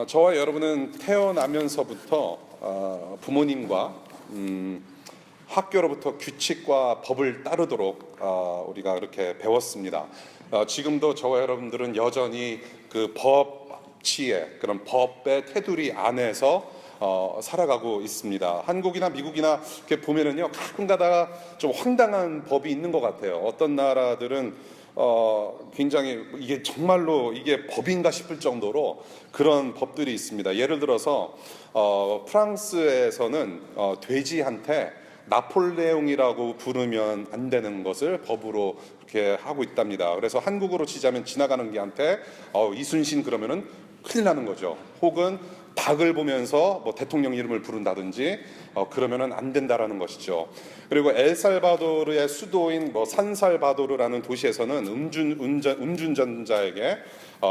저와 여러분은 태어나면서부터 부모님과 학교로부터 규칙과 법을 따르도록 우리가 그렇게 배웠습니다. 지금도 저와 여러분들은 여전히 그 법치의 그런 법의 테두리 안에서 살아가고 있습니다. 한국이나 미국이나 이렇게 보면은요, 가끔 가다가 좀 황당한 법이 있는 것 같아요. 어떤 나라들은 굉장히 이게 정말로 이게 법인가 싶을 정도로 그런 법들이 있습니다. 예를 들어서 프랑스에서는 돼지한테 나폴레옹이라고 부르면 안 되는 것을 법으로 이렇게 하고 있답니다. 그래서 한국으로 치자면 지나가는 개한테 이순신 그러면은 큰일 나는 거죠. 혹은 닭을 보면서 뭐 대통령 이름을 부른다든지 그러면은 안 된다라는 것이죠. 그리고 엘살바도르의 수도인 뭐 산살바도르라는 도시에서는 음주운전자에게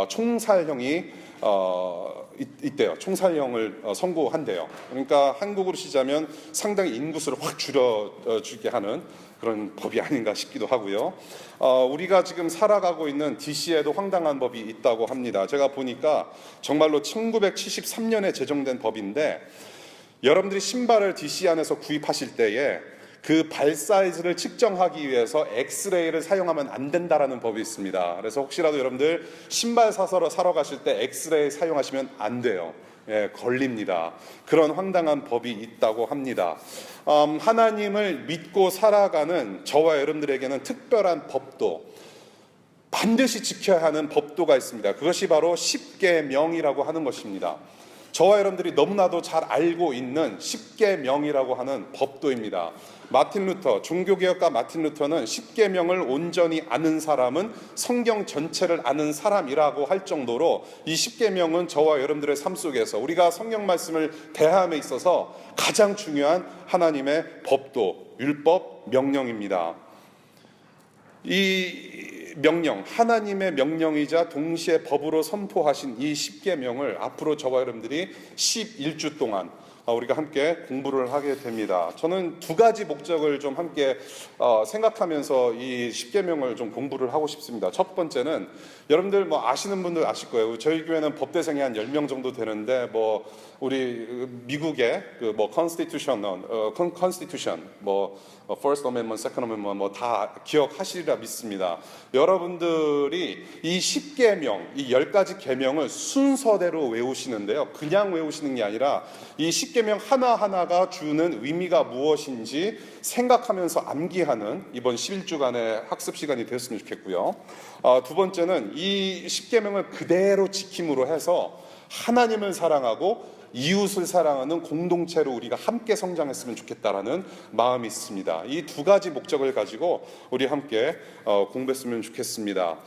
총살형이 있대요. 총살형을 선고한대요. 그러니까 한국으로 치자면 상당히 인구수를 확 줄여주게 하는 그런 법이 아닌가 싶기도 하고요. 우리가 지금 살아가고 있는 DC에도 황당한 법이 있다고 합니다. 제가 보니까 정말로 1973년에 제정된 법인데, 여러분들이 신발을 DC 안에서 구입하실 때에 그 발 사이즈를 측정하기 위해서 엑스레이를 사용하면 안 된다라는 법이 있습니다. 그래서 혹시라도 여러분들 신발 사러 가실 때 엑스레이 사용하시면 안 돼요. 예, 걸립니다. 그런 황당한 법이 있다고 합니다. 하나님을 믿고 살아가는 저와 여러분들에게는 특별한 법도, 반드시 지켜야 하는 법도가 있습니다. 그것이 바로 십계명이라고 하는 것입니다. 저와 여러분들이 너무나도 잘 알고 있는 십계명이라고 하는 법도입니다. 종교개혁가 마틴 루터는 십계명을 온전히 아는 사람은 성경 전체를 아는 사람이라고 할 정도로 이 십계명은 저와 여러분들의 삶 속에서 우리가 성경 말씀을 대함에 있어서 가장 중요한 하나님의 법도, 율법, 명령입니다. 이 명령, 하나님의 명령이자 동시에 법으로 선포하신 이 십계명을 앞으로 저와 여러분들이 11주 동안 우리가 함께 공부를 하게 됩니다. 저는 두 가지 목적을 좀 함께 생각하면서 이 십계명을 좀 공부를 하고 싶습니다. 첫 번째는 여러분들 뭐 아시는 분들 아실 거예요. 저희 교회는 법대생이 한 10명 정도 되는데, 뭐 우리 미국의 그 뭐 컨스티튜션, 뭐 First Amendment, Second Amendment 뭐 다 기억하시리라 믿습니다. 여러분들이 이 십계명, 이 10가지 계명을 순서대로 외우시는데요. 그냥 외우시는 게 아니라 이 십계명 하나하나가 주는 의미가 무엇인지 생각하면서 암기하는 이번 11주간의 학습 시간이 됐으면 좋겠고요. 두 번째는 이 십계명을 그대로 지킴으로 해서 하나님을 사랑하고 이웃을 사랑하는 공동체로 우리가 함께 성장했으면 좋겠다라는 마음이 있습니다. 이 두 가지 목적을 가지고 우리 함께 공부했으면 좋겠습니다.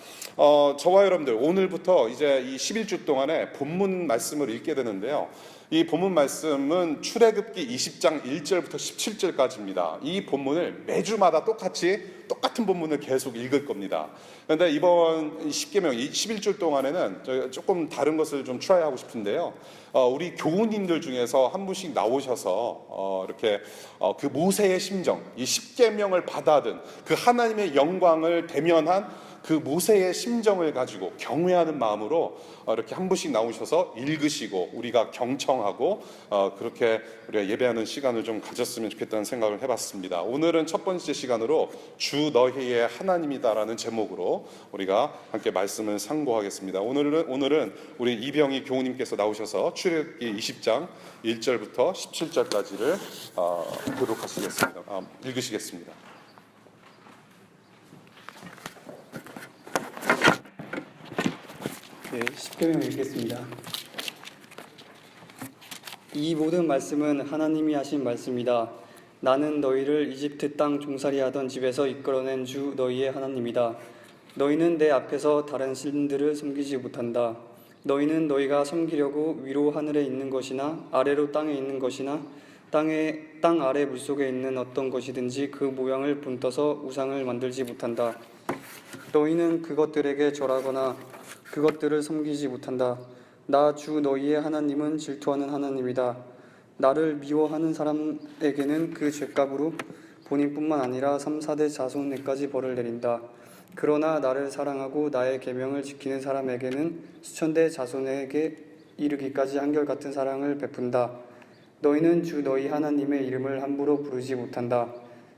저와 여러분들 오늘부터 이제 이 11주 동안에 본문 말씀을 읽게 되는데요. 이 본문 말씀은 출애굽기 20장 1절부터 17절까지입니다. 이 본문을 매주마다 똑같은 본문을 계속 읽을 겁니다. 그런데 이번 십계명 11주 동안에는 조금 다른 것을 좀 트라이하고 싶은데요. 우리 교우님들 중에서 한 분씩 나오셔서 이렇게 그 모세의 심정, 이 십계명을 받아든 그 하나님의 영광을 대면한 그 모세의 심정을 가지고 경외하는 마음으로 이렇게 한 분씩 나오셔서 읽으시고 우리가 경청하고 그렇게 우리가 예배하는 시간을 좀 가졌으면 좋겠다는 생각을 해봤습니다. 오늘은 첫 번째 시간으로 주 너희의 하나님이다라는 제목으로 우리가 함께 말씀을 상고하겠습니다. 오늘은 우리 이병희 교우님께서 나오셔서 출애굽기 20장 1절부터 17절까지를 읽으시겠습니다. 네, 십계명 읽겠습니다. 이 모든 말씀은 하나님이 하신 말씀이다. 나는 너희를 이집트 땅 종살이하던 집에서 이끌어낸 주 너희의 하나님이다. 너희는 내 앞에서 다른 신들을 섬기지 못한다. 너희는 너희가 섬기려고 위로 하늘에 있는 것이나 아래로 땅에 있는 것이나 땅 아래 물속에 있는 어떤 것이든지 그 모양을 본떠서 우상을 만들지 못한다. 너희는 그것들에게 절하거나 그것들을 섬기지 못한다. 나 주 너희의 하나님은 질투하는 하나님이다. 나를 미워하는 사람에게는 그 죄값으로 본인뿐만 아니라 3, 4대 자손에까지 벌을 내린다. 그러나 나를 사랑하고 나의 계명을 지키는 사람에게는 수천대 자손에게 이르기까지 한결같은 사랑을 베푼다. 너희는 주 너희 하나님의 이름을 함부로 부르지 못한다.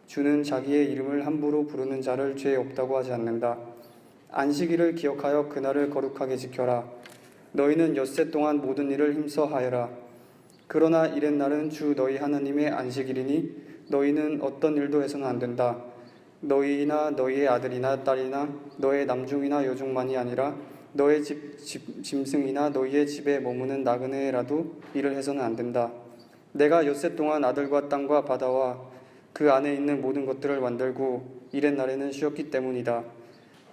주는 자기의 이름을 함부로 부르는 자를 죄 없다고 하지 않는다. 안식일을 기억하여 그날을 거룩하게 지켜라. 너희는 엿새 동안 모든 일을 힘써 하여라. 그러나 이렛날은 주 너희 하나님의 안식일이니 너희는 어떤 일도 해서는 안 된다. 너희나 너희의 아들이나 딸이나 너의 남중이나 여중만이 아니라 너의 짐승이나 너희의 집에 머무는 나그네라도 일을 해서는 안 된다. 내가 엿새 동안 하늘과 땅과 바다와 그 안에 있는 모든 것들을 만들고 이렛날에는 쉬었기 때문이다.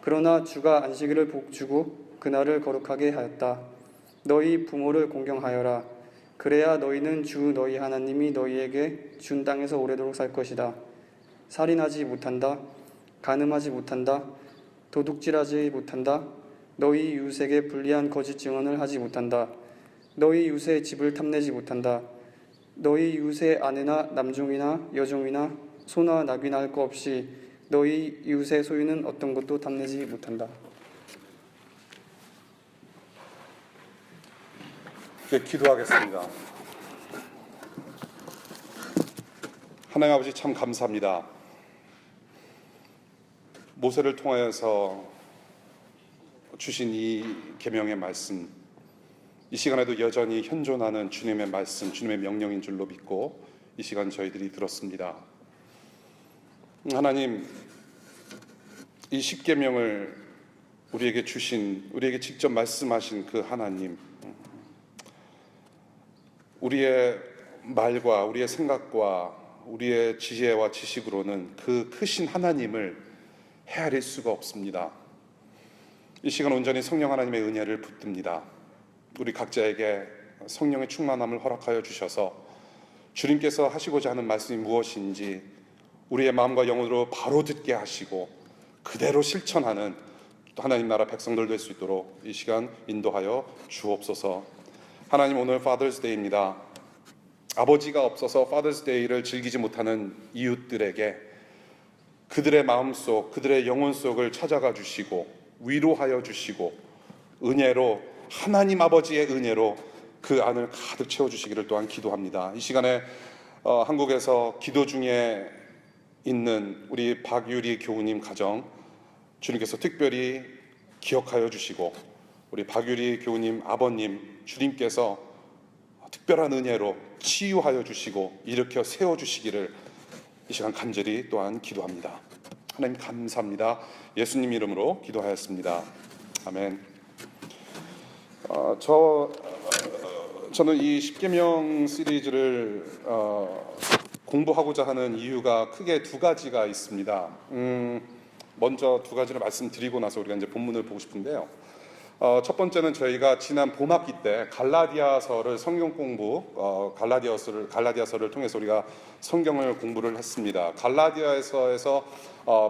그러나 주가 안식일을 복주고 그날을 거룩하게 하였다. 너희 부모를 공경하여라. 그래야 너희는 주 너희 하나님이 너희에게 준 땅에서 오래도록 살 것이다. 살인하지 못한다. 간음하지 못한다. 도둑질하지 못한다. 너희 이웃에게 불리한 거짓 증언을 하지 못한다. 너희 이웃의 집을 탐내지 못한다. 너희 이웃의 아내나 남종이나 여종이나 소나 낙이나 할 것 없이 너희 이웃의 소유는 어떤 것도 탐내지 못한다. 네, 기도하겠습니다. 하나님 아버지 참 감사합니다. 모세를 통하여서 주신 이 계명의 말씀, 이 시간에도 여전히 현존하는 주님의 말씀, 주님의 명령인 줄로 믿고 이 시간 저희들이 들었습니다. 하나님, 이 십계명을 우리에게 주신, 우리에게 직접 말씀하신 그 하나님, 우리의 말과 우리의 생각과 우리의 지혜와 지식으로는 그 크신 하나님을 헤아릴 수가 없습니다. 이 시간 온전히 성령 하나님의 은혜를 붙듭니다. 우리 각자에게 성령의 충만함을 허락하여 주셔서 주님께서 하시고자 하는 말씀이 무엇인지 우리의 마음과 영혼으로 바로 듣게 하시고 그대로 실천하는 하나님 나라 백성들 될 수 있도록 이 시간 인도하여 주옵소서. 하나님, 오늘 Father's Day입니다. 아버지가 없어서 Father's Day를 즐기지 못하는 이웃들에게 그들의 마음속, 그들의 영혼 속을 찾아가 주시고 위로하여 주시고 은혜로, 하나님 아버지의 은혜로 그 안을 가득 채워주시기를 또한 기도합니다. 이 시간에 한국에서 기도 중에 있는 우리 박유리 교우님 가정 주님께서 특별히 기억하여 주시고 우리 박유리 교우님 아버님 주님께서 특별한 은혜로 치유하여 주시고 일으켜 세워주시기를 이 시간 간절히 또한 기도합니다. 하나님 감사합니다. 예수님 이름으로 기도하였습니다. 아멘. 저는 이 십계명 시리즈를 공부하고자 하는 이유가 크게 두 가지가 있습니다. 먼저 두 가지를 말씀드리고 나서 우리가 이제 본문을 보고 싶은데요. 첫 번째는 저희가 지난 봄학기 때 갈라디아서를 성경 공부, 갈라디아서를 통해서 우리가 성경을 공부를 했습니다. 갈라디아서에서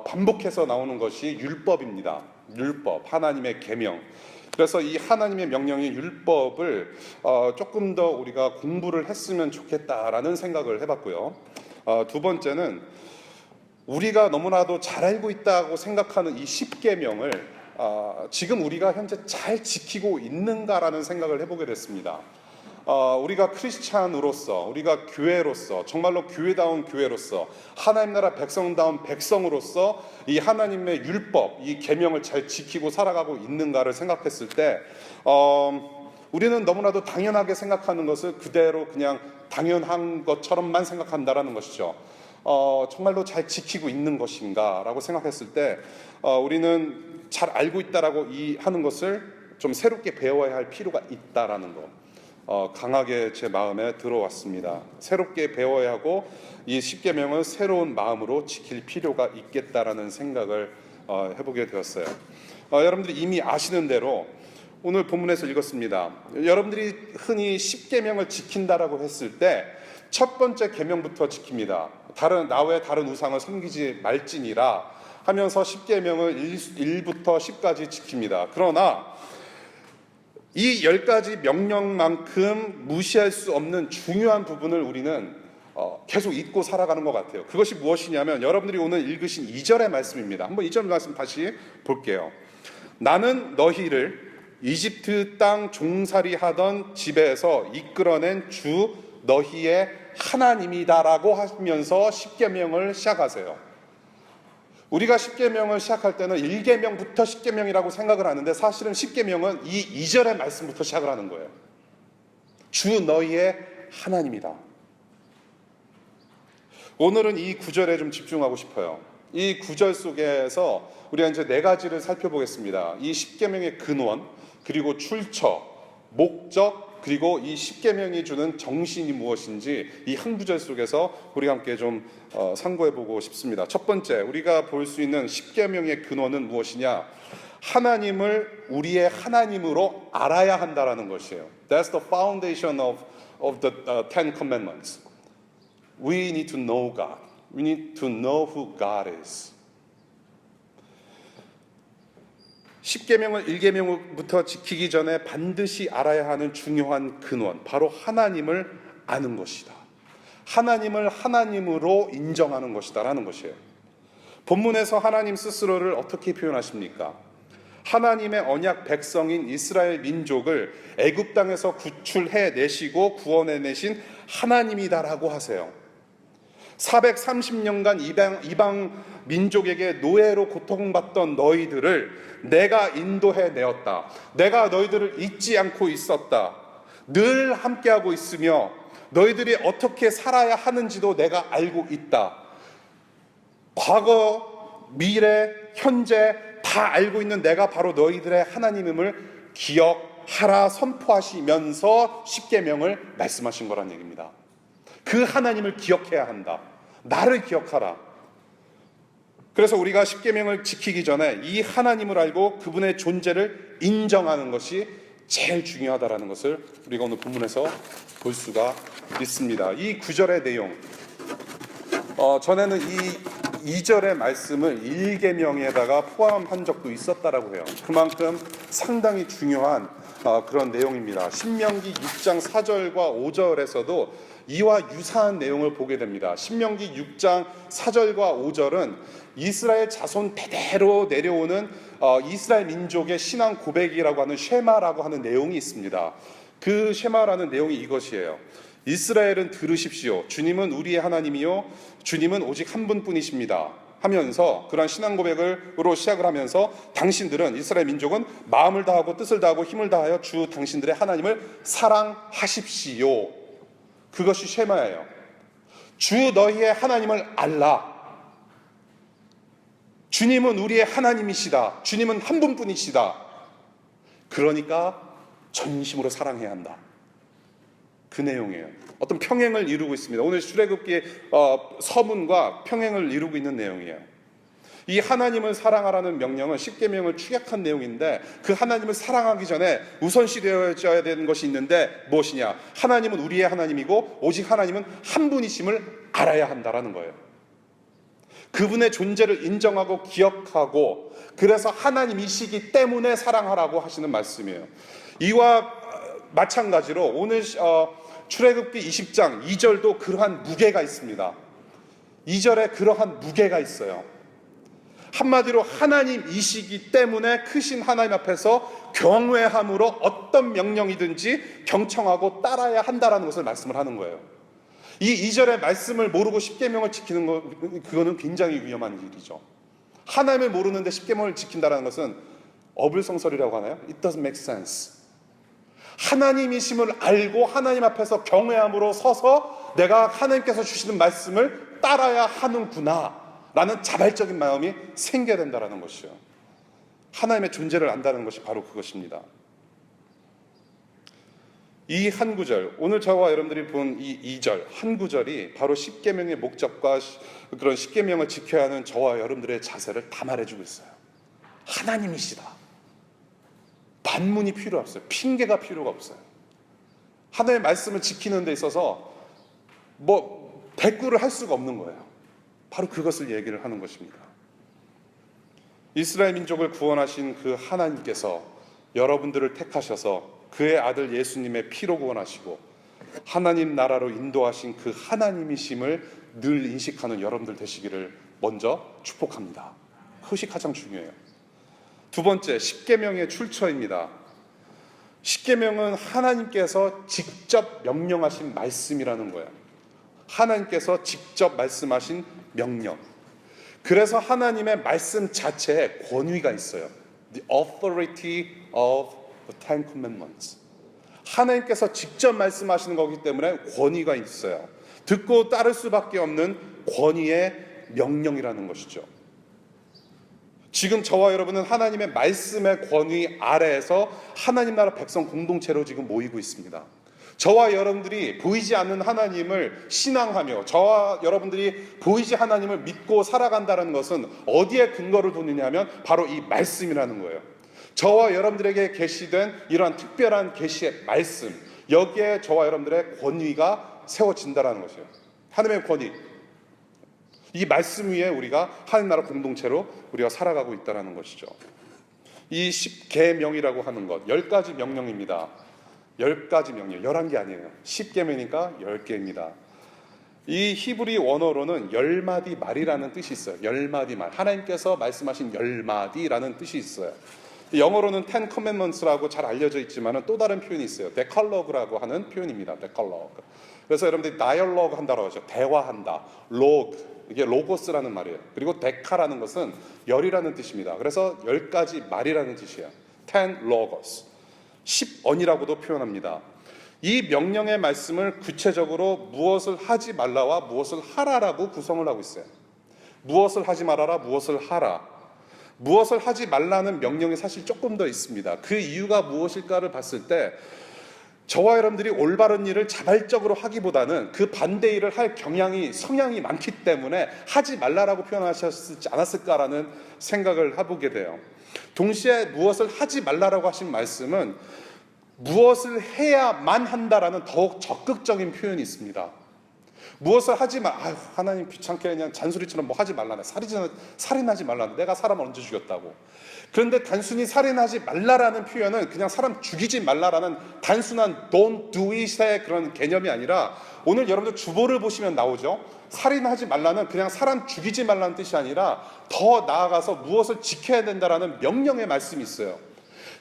반복해서 나오는 것이 율법입니다. 율법, 하나님의 계명. 그래서 이 하나님의 명령인 율법을 조금 더 우리가 공부를 했으면 좋겠다라는 생각을 해봤고요. 두 번째는 우리가 너무나도 잘 알고 있다고 생각하는 이 십계명을 지금 우리가 현재 잘 지키고 있는가라는 생각을 해보게 됐습니다. 우리가 크리스찬으로서, 우리가 교회로서, 정말로 교회다운 교회로서, 하나님 나라 백성다운 백성으로서 이 하나님의 율법, 이 계명을 잘 지키고 살아가고 있는가를 생각했을 때 우리는 너무나도 당연하게 생각하는 것을 그대로 그냥 당연한 것처럼만 생각한다라는 것이죠. 정말로 잘 지키고 있는 것인가 라고 생각했을 때 우리는 잘 알고 있다라고 하는 것을 좀 새롭게 배워야 할 필요가 있다라는 것 강하게 제 마음에 들어왔습니다. 새롭게 배워야 하고 이 십계명을 새로운 마음으로 지킬 필요가 있겠다라는 생각을 해보게 되었어요. 여러분들이 이미 아시는 대로 오늘 본문에서 읽었습니다. 여러분들이 흔히 십계명을 지킨다라고 했을 때 첫 번째 계명부터 지킵니다. 나 외 다른 우상을 섬기지 말지니라 하면서 십계명을 1부터 10까지 지킵니다. 그러나 이 10가지 명령만큼 무시할 수 없는 중요한 부분을 우리는 계속 잊고 살아가는 것 같아요. 그것이 무엇이냐면 여러분들이 오늘 읽으신 2절의 말씀입니다. 한번 2절 말씀 다시 볼게요. 나는 너희를 이집트 땅 종살이 하던 집에서 이끌어낸 주 너희의 하나님이다라고 하면서 십계명을 시작하세요. 우리가 십계명을 시작할 때는 1계명부터 십계명이라고 생각을 하는데 사실은 십계명은 이 2절의 말씀부터 시작을 하는 거예요. 주 너희의 하나님이다. 오늘은 이 구절에 좀 집중하고 싶어요. 이 구절 속에서 우리가 이제 네 가지를 살펴보겠습니다. 이 십계명의 근원, 그리고 출처, 목적, 그리고 이 십계명이 주는 정신이 무엇인지 이 한 구절 속에서 우리가 함께 좀 상고해보고 싶습니다. 첫 번째, 우리가 볼 수 있는 십계명의 근원은 무엇이냐? 하나님을 우리의 하나님으로 알아야 한다라는 것이에요. That's the foundation of the Ten Commandments. We need to know God. We need to know who God is. 십계명을 1계명부터 지키기 전에 반드시 알아야 하는 중요한 근원, 바로 하나님을 아는 것이다. 하나님을 하나님으로 인정하는 것이다라는 것이에요. 본문에서 하나님 스스로를 어떻게 표현하십니까? 하나님의 언약 백성인 이스라엘 민족을 애굽 땅에서 구출해 내시고 구원해 내신 하나님이다라고 하세요. 430년간 이방 민족에게 노예로 고통받던 너희들을 내가 인도해 내었다. 내가 너희들을 잊지 않고 있었다. 늘 함께하고 있으며 너희들이 어떻게 살아야 하는지도 내가 알고 있다. 과거, 미래, 현재 다 알고 있는 내가 바로 너희들의 하나님임을 기억하라 선포하시면서 십계명을 말씀하신 거란 얘기입니다. 그 하나님을 기억해야 한다. 나를 기억하라. 그래서 우리가 십계명을 지키기 전에 이 하나님을 알고 그분의 존재를 인정하는 것이 제일 중요하다라는 것을 우리가 오늘 본문에서 볼 수가 있습니다. 이 구절의 내용, 전에는 이 2절의 말씀을 1계명에다가 포함한 적도 있었다라고 해요. 그만큼 상당히 중요한 그런 내용입니다. 신명기 6장 4절과 5절에서도 이와 유사한 내용을 보게 됩니다. 신명기 6장 4절과 5절은 이스라엘 자손 대대로 내려오는 이스라엘 민족의 신앙 고백이라고 하는 쉐마라고 하는 내용이 있습니다. 그 쉐마라는 내용이 이것이에요. 이스라엘은 들으십시오. 주님은 우리의 하나님이요 주님은 오직 한 분뿐이십니다. 하면서 그러한 신앙 고백으로 시작을 하면서 당신들은 이스라엘 민족은 마음을 다하고 뜻을 다하고 힘을 다하여 주 당신들의 하나님을 사랑하십시오. 그것이 쉐마예요. 주 너희의 하나님을 알라. 주님은 우리의 하나님이시다. 주님은 한 분뿐이시다. 그러니까 전심으로 사랑해야 한다. 그 내용이에요. 어떤 평행을 이루고 있습니다. 오늘 출애굽기의 서문과 평행을 이루고 있는 내용이에요. 이 하나님을 사랑하라는 명령은 십계명을 축약한 내용인데 그 하나님을 사랑하기 전에 우선시 되어야 되는 것이 있는데 무엇이냐? 하나님은 우리의 하나님이고 오직 하나님은 한 분이심을 알아야 한다라는 거예요. 그분의 존재를 인정하고 기억하고 그래서 하나님이시기 때문에 사랑하라고 하시는 말씀이에요. 이와 마찬가지로 오늘 출애굽기 20장 2절도 그러한 무게가 있습니다. 2절에 그러한 무게가 있어요. 한마디로 하나님이시기 때문에 크신 하나님 앞에서 경외함으로 어떤 명령이든지 경청하고 따라야 한다라는 것을 말씀을 하는 거예요. 이 2절의 말씀을 모르고 십계명을 지키는 거 그거는 굉장히 위험한 일이죠. 하나님을 모르는데 십계명을 지킨다는 것은 어불성설이라고 하나요? It doesn't make sense. 하나님이심을 알고 하나님 앞에서 경외함으로 서서 내가 하나님께서 주시는 말씀을 따라야 하는구나 라는 자발적인 마음이 생겨야 된다는 것이요. 하나님의 존재를 안다는 것이 바로 그것입니다. 이 한 구절, 오늘 저와 여러분들이 본 이 2절, 한 구절이 바로 십계명의 목적과 그런 십계명을 지켜야 하는 저와 여러분들의 자세를 다 말해주고 있어요. 하나님이시다. 반문이 필요 없어요. 핑계가 필요가 없어요. 하나님의 말씀을 지키는 데 있어서 대꾸를 할 수가 없는 거예요. 바로 그것을 얘기를 하는 것입니다. 이스라엘 민족을 구원하신 그 하나님께서 여러분들을 택하셔서 그의 아들 예수님의 피로 구원하시고 하나님 나라로 인도하신 그 하나님이심을 늘 인식하는 여러분들 되시기를 먼저 축복합니다. 그것이 가장 중요해요. 두 번째, 십계명의 출처입니다. 십계명은 하나님께서 직접 명령하신 말씀이라는 거예요. 하나님께서 직접 말씀하신 명령. 그래서 하나님의 말씀 자체에 권위가 있어요. The authority of the Ten Commandments. 하나님께서 직접 말씀하시는 거기 때문에 권위가 있어요. 듣고 따를 수밖에 없는 권위의 명령이라는 것이죠. 지금 저와 여러분은 하나님의 말씀의 권위 아래에서 하나님 나라 백성 공동체로 지금 모이고 있습니다. 저와 여러분들이 보이지 않는 하나님을 신앙하며 저와 여러분들이 보이지 하나님을 믿고 살아간다는 것은 어디에 근거를 뒀느냐 하면 바로 이 말씀이라는 거예요. 저와 여러분들에게 계시된 이러한 특별한 계시의 말씀, 여기에 저와 여러분들의 권위가 세워진다는 것이에요. 하나님의 권위. 이 말씀 위에 우리가 하나님 나라 공동체로 우리가 살아가고 있다는 것이죠. 이 10계명이라고 하는 것, 10가지 명령입니다. 10가지 명령, 11개 아니에요. 10계명이니까 10개입니다. 이 히브리 원어로는 10마디 말이라는 뜻이 있어요. 10마디 말. 하나님께서 말씀하신 10마디라는 뜻이 있어요. 영어로는 Ten Commandments라고 잘 알려져 있지만 또 다른 표현이 있어요. Decalogue라고 하는 표현입니다. Decalogue. 그래서 여러분들이 dialogue 한다고 하죠. 대화한다. log. 이게 로고스라는 말이에요. 그리고 데카라는 것은 열이라는 뜻입니다. 그래서 10가지 말이라는 뜻이에요. Ten logos. 10언이라고도 표현합니다. 이 명령의 말씀을 구체적으로 무엇을 하지 말라와 무엇을 하라라고 구성을 하고 있어요. 무엇을 하지 말아라, 무엇을 하라. 무엇을 하지 말라는 명령이 사실 조금 더 있습니다. 그 이유가 무엇일까를 봤을 때 저와 여러분들이 올바른 일을 자발적으로 하기보다는 그 반대 일을 할 성향이 많기 때문에 하지 말라라고 표현하셨지 않았을까라는 생각을 해보게 돼요. 동시에 무엇을 하지 말라라고 하신 말씀은 무엇을 해야만 한다라는 더욱 적극적인 표현이 있습니다. 무엇을 하지 마. 하나님 귀찮게 그냥 잔소리처럼 뭐 하지 말라네. 살인하지 말라네. 내가 사람을 언제 죽였다고. 그런데 단순히 살인하지 말라라는 표현은 그냥 사람 죽이지 말라라는 단순한 don't do it의 그런 개념이 아니라 오늘 여러분들 주보를 보시면 나오죠. 살인하지 말라는 그냥 사람 죽이지 말라는 뜻이 아니라 더 나아가서 무엇을 지켜야 된다라는 명령의 말씀이 있어요.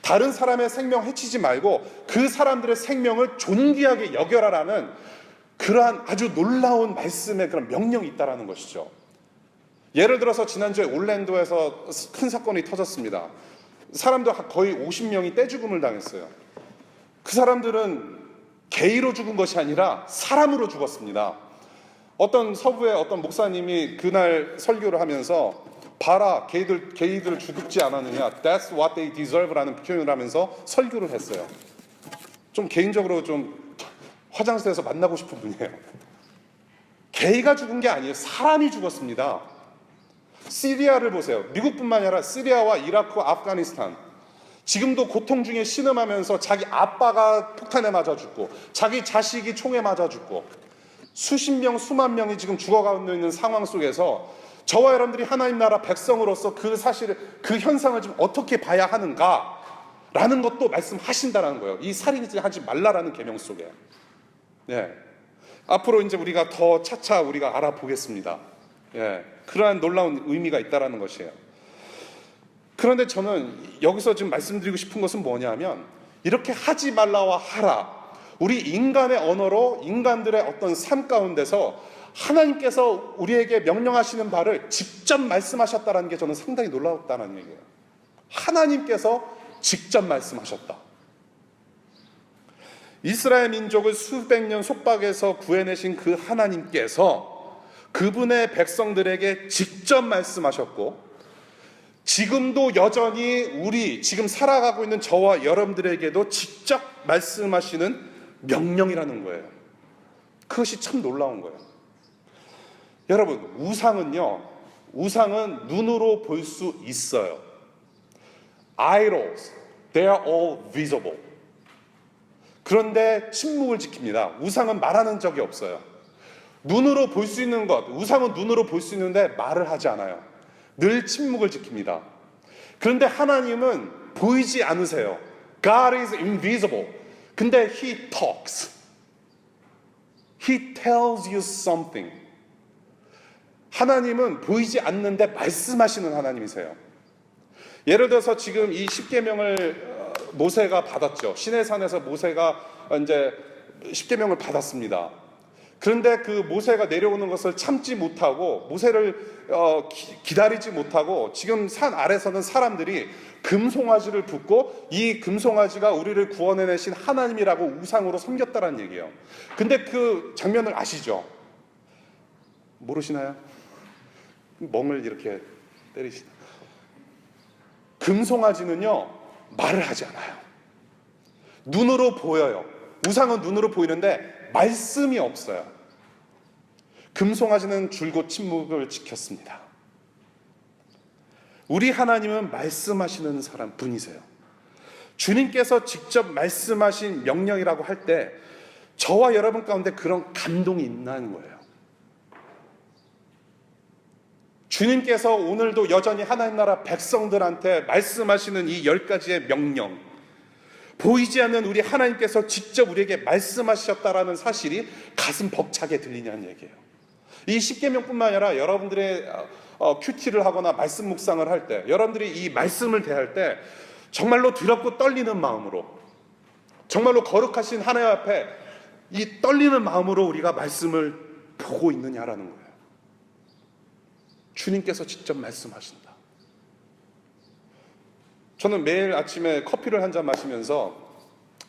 다른 사람의 생명 해치지 말고 그 사람들의 생명을 존귀하게 여겨라라는 그러한 아주 놀라운 말씀의 그런 명령이 있다라는 것이죠. 예를 들어서 지난주에 올랜도에서 큰 사건이 터졌습니다. 사람들 거의 50명이 떼죽음을 당했어요. 그 사람들은 게이로 죽은 것이 아니라 사람으로 죽었습니다. 어떤 서부의 어떤 목사님이 그날 설교를 하면서 봐라, 게이들 죽지 않았느냐, That's what they deserve라는 표현을 하면서 설교를 했어요. 좀 개인적으로 좀 화장실에서 만나고 싶은 분이에요. 게이가 죽은 게 아니에요. 사람이 죽었습니다. 시리아를 보세요. 미국뿐만 아니라 시리아와 이라크, 아프가니스탄. 지금도 고통 중에 신음하면서 자기 아빠가 폭탄에 맞아 죽고 자기 자식이 총에 맞아 죽고 수십 명, 수만 명이 지금 죽어가고 있는 상황 속에서 저와 여러분들이 하나님 나라 백성으로서 그 사실을, 그 현상을 좀 어떻게 봐야 하는가라는 것도 말씀하신다는 거예요. 이 살인하지 말라라는 계명 속에. 예. 앞으로 이제 우리가 더 차차 우리가 알아보겠습니다. 예. 그러한 놀라운 의미가 있다라는 것이에요. 그런데 저는 여기서 지금 말씀드리고 싶은 것은 뭐냐면 이렇게 하지 말라와 하라. 우리 인간의 언어로 인간들의 어떤 삶 가운데서 하나님께서 우리에게 명령하시는 바를 직접 말씀하셨다는 게 저는 상당히 놀라웠다는 얘기예요. 하나님께서 직접 말씀하셨다. 이스라엘 민족을 수백 년 속박에서 구해내신 그 하나님께서 그분의 백성들에게 직접 말씀하셨고 지금도 여전히 우리 지금 살아가고 있는 저와 여러분들에게도 직접 말씀하시는 명령이라는 거예요. 그것이 참 놀라운 거예요. 여러분, 우상은 눈으로 볼 수 있어요. Idols, they are all visible. 그런데 침묵을 지킵니다. 우상은 말하는 적이 없어요. 눈으로 볼 수 있는 것, 우상은 눈으로 볼 수 있는데 말을 하지 않아요. 늘 침묵을 지킵니다. 그런데 하나님은 보이지 않으세요. God is invisible. 근데 He talks. He tells you something. 하나님은 보이지 않는데 말씀하시는 하나님이세요. 예를 들어서 지금 이 십계명을 모세가 받았죠. 시내산에서 모세가 이제 십계명을 받았습니다. 그런데 그 모세가 내려오는 것을 참지 못하고 모세를 기다리지 못하고 지금 산 아래서는 사람들이 금송아지를 붓고 이 금송아지가 우리를 구원해내신 하나님이라고 우상으로 섬겼다는 얘기예요. 근데 그 장면을 아시죠? 모르시나요? 멍을 이렇게 때리시나. 금송아지는요 말을 하지 않아요. 눈으로 보여요. 우상은 눈으로 보이는데 말씀이 없어요. 금송아지는 줄곧 침묵을 지켰습니다. 우리 하나님은 말씀하시는 분이세요. 주님께서 직접 말씀하신 명령이라고 할 때 저와 여러분 가운데 그런 감동이 있는 거예요. 주님께서 오늘도 여전히 하나님 나라 백성들한테 말씀하시는 이 10가지의 명령, 보이지 않는 우리 하나님께서 직접 우리에게 말씀하셨다라는 사실이 가슴 벅차게 들리냐는 얘기예요. 이 십계명뿐만 아니라 여러분들의 큐티를 하거나 말씀 묵상을 할 때, 여러분들이 이 말씀을 대할 때 정말로 두렵고 떨리는 마음으로, 정말로 거룩하신 하나님 앞에 이 떨리는 마음으로 우리가 말씀을 보고 있느냐라는 거예요. 주님께서 직접 말씀하신다. 저는 매일 아침에 커피를 한 잔 마시면서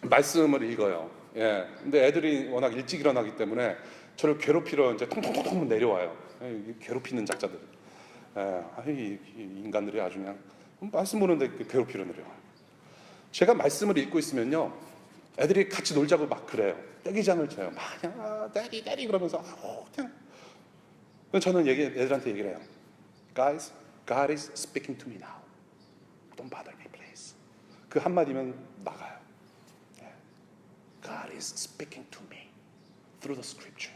말씀을 읽어요. 예. 근데 애들이 워낙 일찍 일어나기 때문에 저를 괴롭히러 이제 통통통 내려와요. 괴롭히는 작자들. 이 인간들이 아주 그냥 말씀 보는데 괴롭히러 내려와요. 제가 말씀을 읽고 있으면요, 애들이 같이 놀자고 막 그래요. 떼기장을 쳐요. 막 그냥 때리 그러면서 그냥. 저는 애들한테 얘기를 해요. Guys, God is speaking to me now. Don't bother me, please. 그 한마디면 나가요. God is speaking to me through the scripture.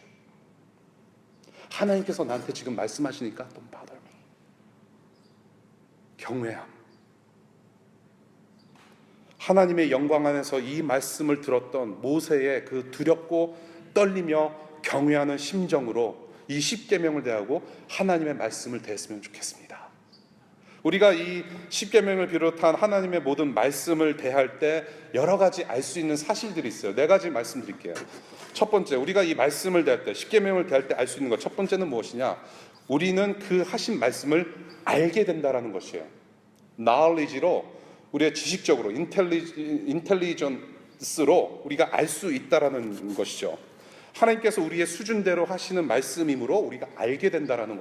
하나님께서 나한테 지금 말씀하시니까 don't bother me. 경외함. 하나님의 영광 안에서 이 말씀을 들었던 모세의 그 두렵고 떨리며 경외하는 심정으로 이 십계명을 대하고 하나님의 말씀을 대했으면 좋겠습니다. 우리가 이 십계명을 비롯한 하나님의 모든 말씀을 대할 때 여러 가지 알 수 있는 사실들이 있어요. 4가지 말씀드릴게요. 첫 번째, 우리가 이 말씀을 대할 때, 십계명을 대할 때 알 수 있는 것, 첫 번째는 무엇이냐? 우리는 그 하신 말씀을 알게 된다라는 것이에요. knowledge로, 우리의 지식적으로, intelligence로 우리가 알 수 있다라는 것이죠. 하나님께서 우리의 수준대로 하시는 말씀이므로 우리가 알게 된다라는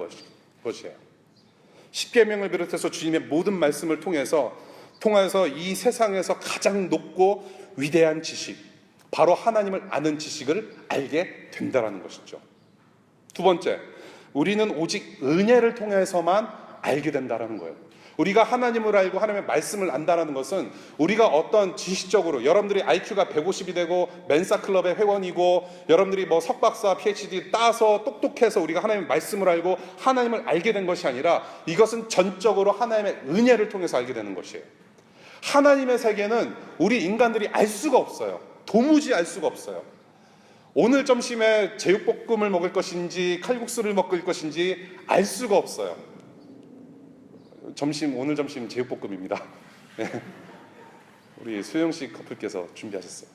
것이에요. 십계명을 비롯해서 주님의 모든 말씀을 통해서 이 세상에서 가장 높고 위대한 지식, 바로 하나님을 아는 지식을 알게 된다라는 것이죠. 두 번째, 우리는 오직 은혜를 통해서만 알게 된다라는 거예요. 우리가 하나님을 알고 하나님의 말씀을 안다는 것은 우리가 어떤 지식적으로, 여러분들이 IQ가 150이 되고 멘사클럽의 회원이고 여러분들이 뭐 석박사 PhD 따서 똑똑해서 우리가 하나님의 말씀을 알고 하나님을 알게 된 것이 아니라 이것은 전적으로 하나님의 은혜를 통해서 알게 되는 것이에요. 하나님의 세계는 우리 인간들이 알 수가 없어요. 도무지 알 수가 없어요. 오늘 점심에 제육볶음을 먹을 것인지 칼국수를 먹을 것인지 알 수가 없어요. 오늘 점심 제육볶음입니다. 우리 수영씨 커플께서 준비하셨어요.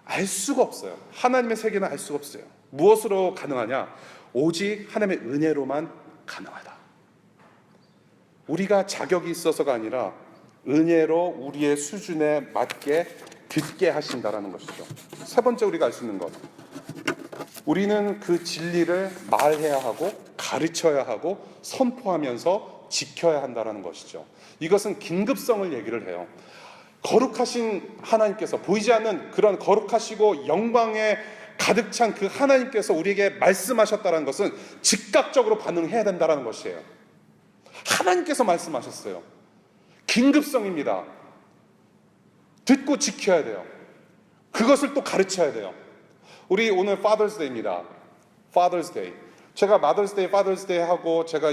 알 수가 없어요. 하나님의 세계는 알 수가 없어요. 무엇으로 가능하냐? 오직 하나님의 은혜로만 가능하다. 우리가 자격이 있어서가 아니라 은혜로 우리의 수준에 맞게 듣게 하신다라는 것이죠. 세 번째, 우리가 알 수 있는 것, 우리는 그 진리를 말해야 하고 가르쳐야 하고 선포하면서 지켜야 한다는 것이죠. 이것은 긴급성을 얘기를 해요. 거룩하신 하나님께서, 보이지 않는 그런 거룩하시고 영광에 가득 찬 그 하나님께서 우리에게 말씀하셨다는 것은 즉각적으로 반응해야 된다는 것이에요. 하나님께서 말씀하셨어요. 긴급성입니다. 듣고 지켜야 돼요. 그것을 또 가르쳐야 돼요. 우리 오늘 Father's Day입니다. Father's Day. 제가 Mother's Day, Father's Day 하고 제가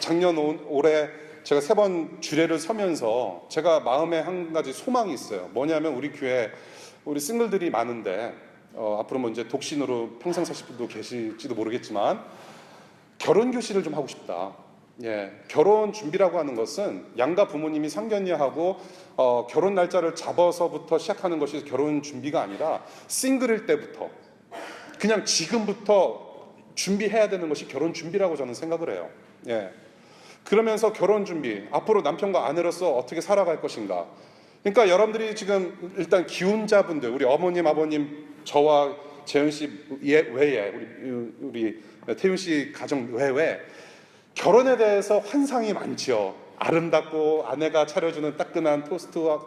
작년 올해 제가 3번 주례를 서면서 제가 마음에 한 가지 소망이 있어요. 뭐냐면 우리 교회 우리 싱글들이 많은데 앞으로 뭐 이제 독신으로 평생 사실 분도 계실지도 모르겠지만 결혼 교실을 좀 하고 싶다. 결혼 준비라고 하는 것은 양가 부모님이 상견례하고 결혼 날짜를 잡아서부터 시작하는 것이 결혼 준비가 아니라 싱글일 때부터 그냥 지금부터 준비해야 되는 것이 결혼 준비라고 저는 생각을 해요. 그러면서 결혼 준비, 앞으로 남편과 아내로서 어떻게 살아갈 것인가. 그러니까 여러분들이 지금 일단 기혼자분들, 우리 어머님, 아버님, 저와 재현 씨 외에 우리 태윤 씨 가정 외에 결혼에 대해서 환상이 많죠. 아름답고 아내가 차려주는 따끈한 토스트와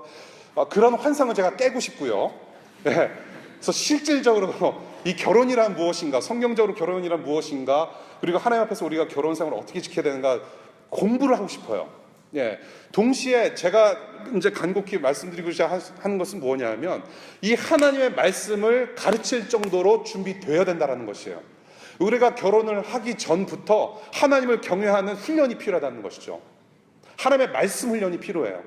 그런 환상을 제가 깨고 싶고요. 그래서 실질적으로 이 결혼이란 무엇인가, 성경적으로 결혼이란 무엇인가, 그리고 하나님 앞에서 우리가 결혼 생활을 어떻게 지켜야 되는가 공부를 하고 싶어요. 동시에 제가 이제 간곡히 말씀드리고자 하는 것은 뭐냐면 이 하나님의 말씀을 가르칠 정도로 준비되어야 된다는 것이에요. 우리가 결혼을 하기 전부터 하나님을 경외하는 훈련이 필요하다는 것이죠. 하나님의 말씀 훈련이 필요해요.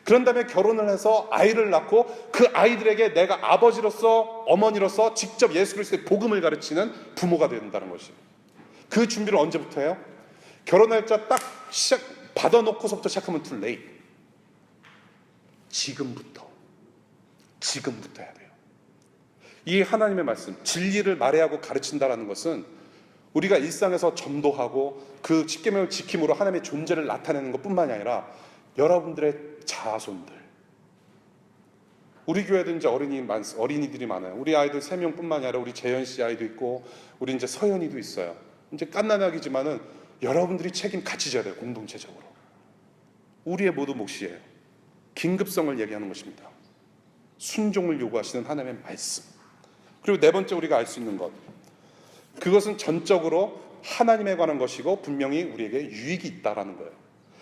그런 다음에 결혼을 해서 아이를 낳고 그 아이들에게 내가 아버지로서 어머니로서 직접 예수 그리스도의 복음을 가르치는 부모가 된다는 것이에요. 그 준비를 언제부터 해요? 결혼 날짜 딱 받아놓고서부터 시작하면 too late. 지금부터 해야 돼요. 이 하나님의 말씀, 진리를 말해하고 가르친다라는 것은 우리가 일상에서 전도하고 그 십계명을 지킴으로 하나님의 존재를 나타내는 것뿐만이 아니라 여러분들의 자손들, 우리 교회도 이제 어린이들이 많아요. 우리 아이들 3명뿐만이 아니라 우리 재현 씨 아이도 있고 우리 이제 서연이도 있어요. 이제 깐난아기지만은 여러분들이 책임 같이 져야 돼요. 공동체적으로. 우리의 모두 몫이에요. 긴급성을 얘기하는 것입니다. 순종을 요구하시는 하나님의 말씀. 그리고 네 번째 우리가 알 수 있는 것, 그것은 전적으로 하나님에 관한 것이고 분명히 우리에게 유익이 있다라는 거예요.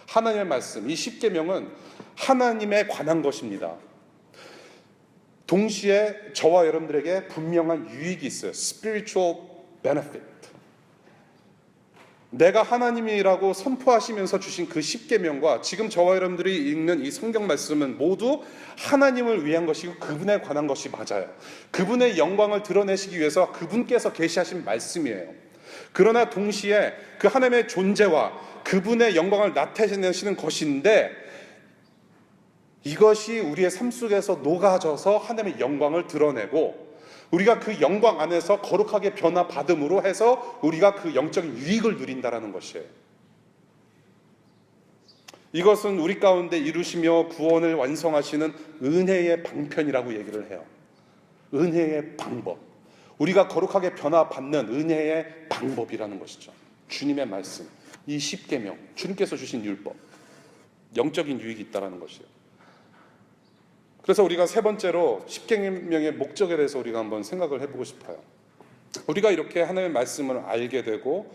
하나님의 말씀, 이 십계명은 하나님에 관한 것입니다. 동시에 저와 여러분들에게 분명한 유익이 있어요. Spiritual benefit. 내가 하나님이라고 선포하시면서 주신 그 십계명과 지금 저와 여러분들이 읽는 이 성경 말씀은 모두 하나님을 위한 것이고 그분에 관한 것이 맞아요. 그분의 영광을 드러내시기 위해서 그분께서 계시하신 말씀이에요. 그러나 동시에 그 하나님의 존재와 그분의 영광을 나타내시는 것인데 이것이 우리의 삶 속에서 녹아져서 하나님의 영광을 드러내고 우리가 그 영광 안에서 거룩하게 변화받음으로 해서 우리가 그 영적인 유익을 누린다라는 것이에요. 이것은 우리 가운데 이루시며 구원을 완성하시는 은혜의 방편이라고 얘기를 해요. 은혜의 방법. 우리가 거룩하게 변화받는 은혜의 방법이라는 것이죠. 주님의 말씀, 이 십계명, 주님께서 주신 율법, 영적인 유익이 있다는 것이에요. 그래서 우리가 세 번째로 십계명의 목적에 대해서 우리가 한번 생각을 해보고 싶어요. 우리가 이렇게 하나님의 말씀을 알게 되고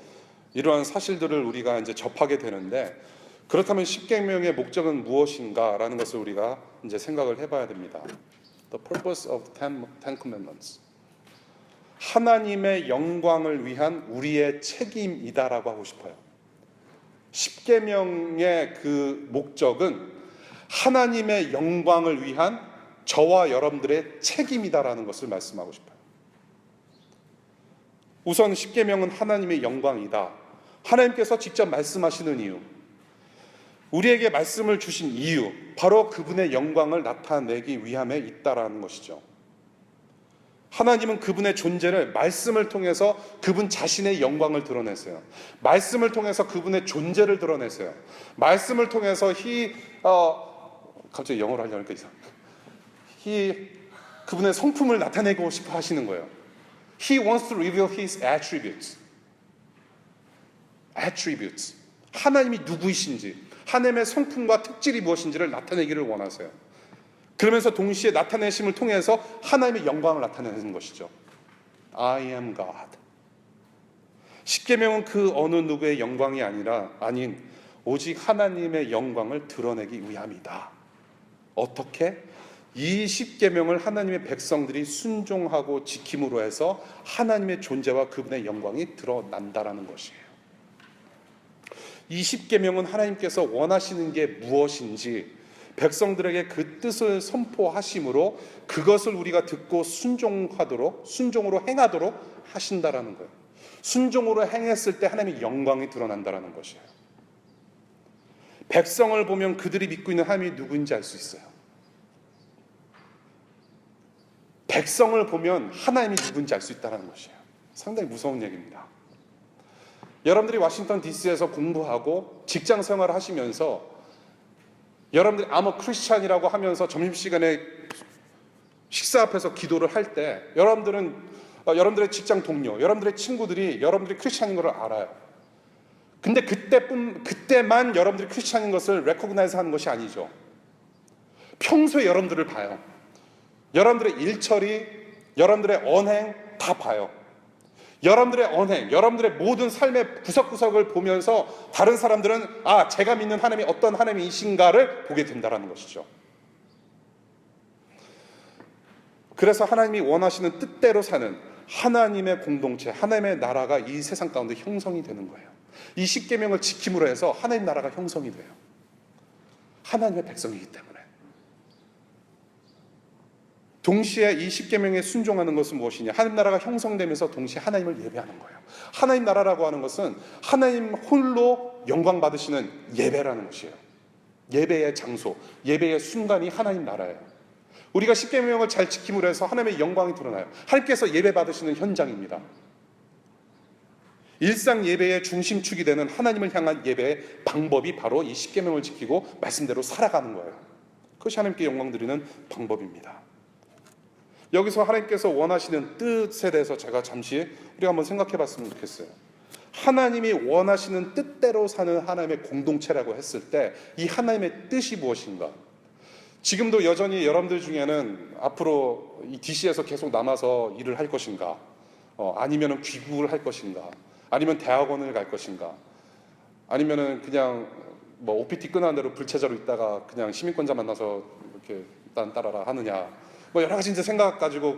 이러한 사실들을 우리가 이제 접하게 되는데 그렇다면 십계명의 목적은 무엇인가라는 것을 우리가 이제 생각을 해봐야 됩니다. The purpose of Ten Commandments. 하나님의 영광을 위한 우리의 책임이다라고 하고 싶어요. 십계명의 그 목적은 하나님의 영광을 위한 저와 여러분들의 책임이다라는 것을 말씀하고 싶어요. 우선 십계명은 하나님의 영광이다. 하나님께서 직접 말씀하시는 이유, 우리에게 말씀을 주신 이유, 바로 그분의 영광을 나타내기 위함에 있다라는 것이죠. 하나님은 그분의 존재를 말씀을 통해서 그분 자신의 영광을 드러내세요. 말씀을 통해서 그분의 존재를 드러내세요. 말씀을 통해서 갑자기 영어로 하려니까 그분의 성품을 나타내고 싶어 하시는 거예요. He wants to reveal his attributes. 하나님이 누구이신지, 하나님의 성품과 특질이 무엇인지를 나타내기를 원하세요. 그러면서 동시에 나타내심을 통해서 하나님의 영광을 나타내는 것이죠. I am God. 십계명은 그 어느 누구의 영광이 아닌 오직 하나님의 영광을 드러내기 위함이다. 어떻게? 이 십계명을 하나님의 백성들이 순종하고 지킴으로 해서 하나님의 존재와 그분의 영광이 드러난다라는 것이에요. 이 십계명은 하나님께서 원하시는 게 무엇인지 백성들에게 그 뜻을 선포하심으로 그것을 우리가 듣고 순종으로 행하도록 하신다라는 거예요. 순종으로 행했을 때 하나님의 영광이 드러난다라는 것이에요. 백성을 보면 그들이 믿고 있는 하나님이 누구인지 알 수 있어요. 백성을 보면 하나님이 누구인지 알 수 있다는 것이에요. 상당히 무서운 얘기입니다. 여러분들이 워싱턴 DC에서 공부하고 직장 생활을 하시면서 여러분들이 아무 크리스찬이라고 하면서 점심시간에 식사 앞에서 기도를 할 때 여러분들의 직장 동료, 여러분들의 친구들이 여러분들이 크리스찬인 것을 알아요. 근데 그때만 여러분들이 크리스찬인 것을 레코그나이즈 하는 것이 아니죠. 평소에 여러분들을 봐요. 여러분들의 일처리, 여러분들의 언행 다 봐요. 여러분들의 언행, 여러분들의 모든 삶의 구석구석을 보면서 다른 사람들은 제가 믿는 하나님이 어떤 하나님이신가를 보게 된다는 것이죠. 그래서 하나님이 원하시는 뜻대로 사는 하나님의 공동체, 하나님의 나라가 이 세상 가운데 형성이 되는 거예요. 이 십계명을 지킴으로 해서 하나님 나라가 형성이 돼요. 하나님의 백성이기 때문에. 동시에 이 십계명에 순종하는 것은 무엇이냐? 하나님 나라가 형성되면서 동시에 하나님을 예배하는 거예요. 하나님 나라라고 하는 것은 하나님 홀로 영광 받으시는 예배라는 것이에요. 예배의 장소, 예배의 순간이 하나님 나라예요. 우리가 십계명을 잘 지킴으로 해서 하나님의 영광이 드러나요. 하나님께서 예배 받으시는 현장입니다. 일상 예배의 중심축이 되는 하나님을 향한 예배의 방법이 바로 이 십계명을 지키고 말씀대로 살아가는 거예요. 그것이 하나님께 영광 드리는 방법입니다. 여기서 하나님께서 원하시는 뜻에 대해서 제가 잠시 우리가 한번 생각해 봤으면 좋겠어요. 하나님이 원하시는 뜻대로 사는 하나님의 공동체라고 했을 때 이 하나님의 뜻이 무엇인가? 지금도 여전히 여러분들 중에는 앞으로 이 DC에서 계속 남아서 일을 할 것인가? 아니면 귀국을 할 것인가? 아니면 대학원을 갈 것인가? 아니면은 그냥 뭐 OPT 끝난 대로 불체자로 있다가 그냥 시민권자 만나서 이렇게 일단 따라라 하느냐? 뭐 여러 가지 이제 생각 가지고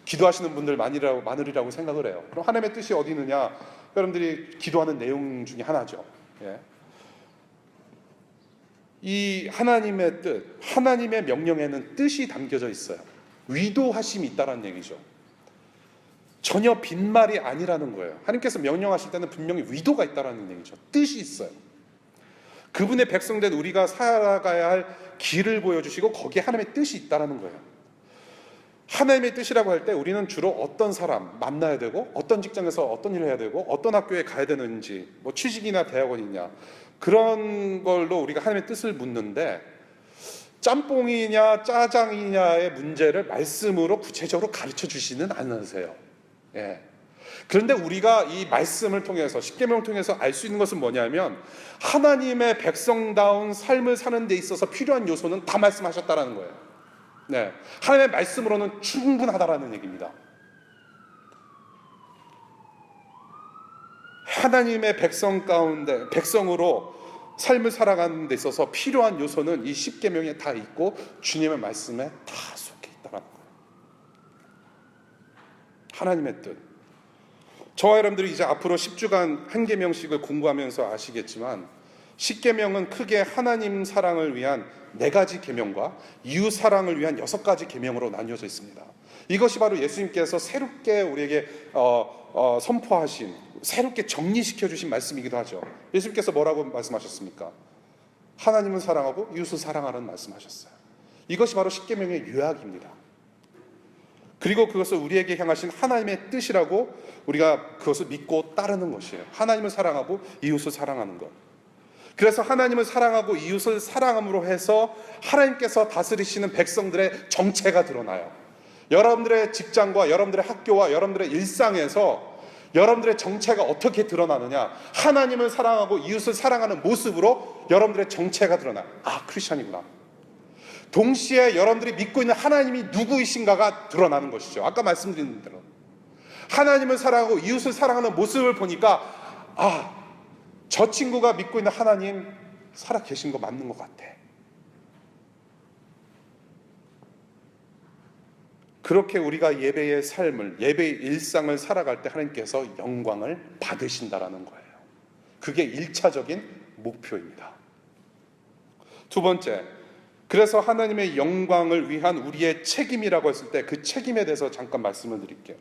기도하시는 분들 많으리라고 생각을 해요. 그럼 하나님의 뜻이 어디 있느냐? 여러분들이 기도하는 내용 중에 하나죠. 예. 이 하나님의 뜻, 하나님의 명령에는 뜻이 담겨져 있어요. 위도하심이 있다는 얘기죠. 전혀 빈말이 아니라는 거예요. 하나님께서 명령하실 때는 분명히 위도가 있다는 얘기죠. 뜻이 있어요. 그분의 백성된 우리가 살아가야 할 길을 보여주시고 거기에 하나님의 뜻이 있다는 거예요. 하나님의 뜻이라고 할 때 우리는 주로 어떤 사람 만나야 되고 어떤 직장에서 어떤 일을 해야 되고 어떤 학교에 가야 되는지 뭐 취직이나 대학원이냐 그런 걸로 우리가 하나님의 뜻을 묻는데 짬뽕이냐 짜장이냐의 문제를 말씀으로 구체적으로 가르쳐 주시는 않으세요. 예. 그런데 우리가 이 말씀을 통해서 십계명을 통해서 알 수 있는 것은 뭐냐면 하나님의 백성다운 삶을 사는 데 있어서 필요한 요소는 다 말씀하셨다라는 거예요. 네, 하나님의 말씀으로는 충분하다라는 얘기입니다. 하나님의 백성 가운데 백성으로 삶을 살아가는 데 있어서 필요한 요소는 이 십계명에 다 있고 주님의 말씀에 다 속해 있다라는 거예요. 하나님의 뜻. 저와 여러분들이 이제 앞으로 10주간 한 계명씩을 공부하면서 아시겠지만 십계명은 크게 하나님 사랑을 위한 4가지 계명과 이웃 사랑을 위한 6가지 계명으로 나뉘어져 있습니다. 이것이 바로 예수님께서 새롭게 우리에게 선포하신, 새롭게 정리시켜 주신 말씀이기도 하죠. 예수님께서 뭐라고 말씀하셨습니까? 하나님을 사랑하고 이웃을 사랑하라는 말씀하셨어요. 이것이 바로 십계명의 요약입니다. 그리고 그것을 우리에게 향하신 하나님의 뜻이라고 우리가 그것을 믿고 따르는 것이에요. 하나님을 사랑하고 이웃을 사랑하는 것. 그래서 하나님을 사랑하고 이웃을 사랑함으로 해서 하나님께서 다스리시는 백성들의 정체가 드러나요. 여러분들의 직장과 여러분들의 학교와 여러분들의 일상에서 여러분들의 정체가 어떻게 드러나느냐? 하나님을 사랑하고 이웃을 사랑하는 모습으로 여러분들의 정체가 드러나요. 크리스천이구나. 동시에 여러분들이 믿고 있는 하나님이 누구이신가가 드러나는 것이죠. 아까 말씀드린 대로 하나님을 사랑하고 이웃을 사랑하는 모습을 보니까 저 친구가 믿고 있는 하나님 살아 계신 거 맞는 것 같아. 그렇게 우리가 예배의 삶을, 예배의 일상을 살아갈 때 하나님께서 영광을 받으신다라는 거예요. 그게 1차적인 목표입니다. 두 번째, 그래서 하나님의 영광을 위한 우리의 책임이라고 했을 때 그 책임에 대해서 잠깐 말씀을 드릴게요.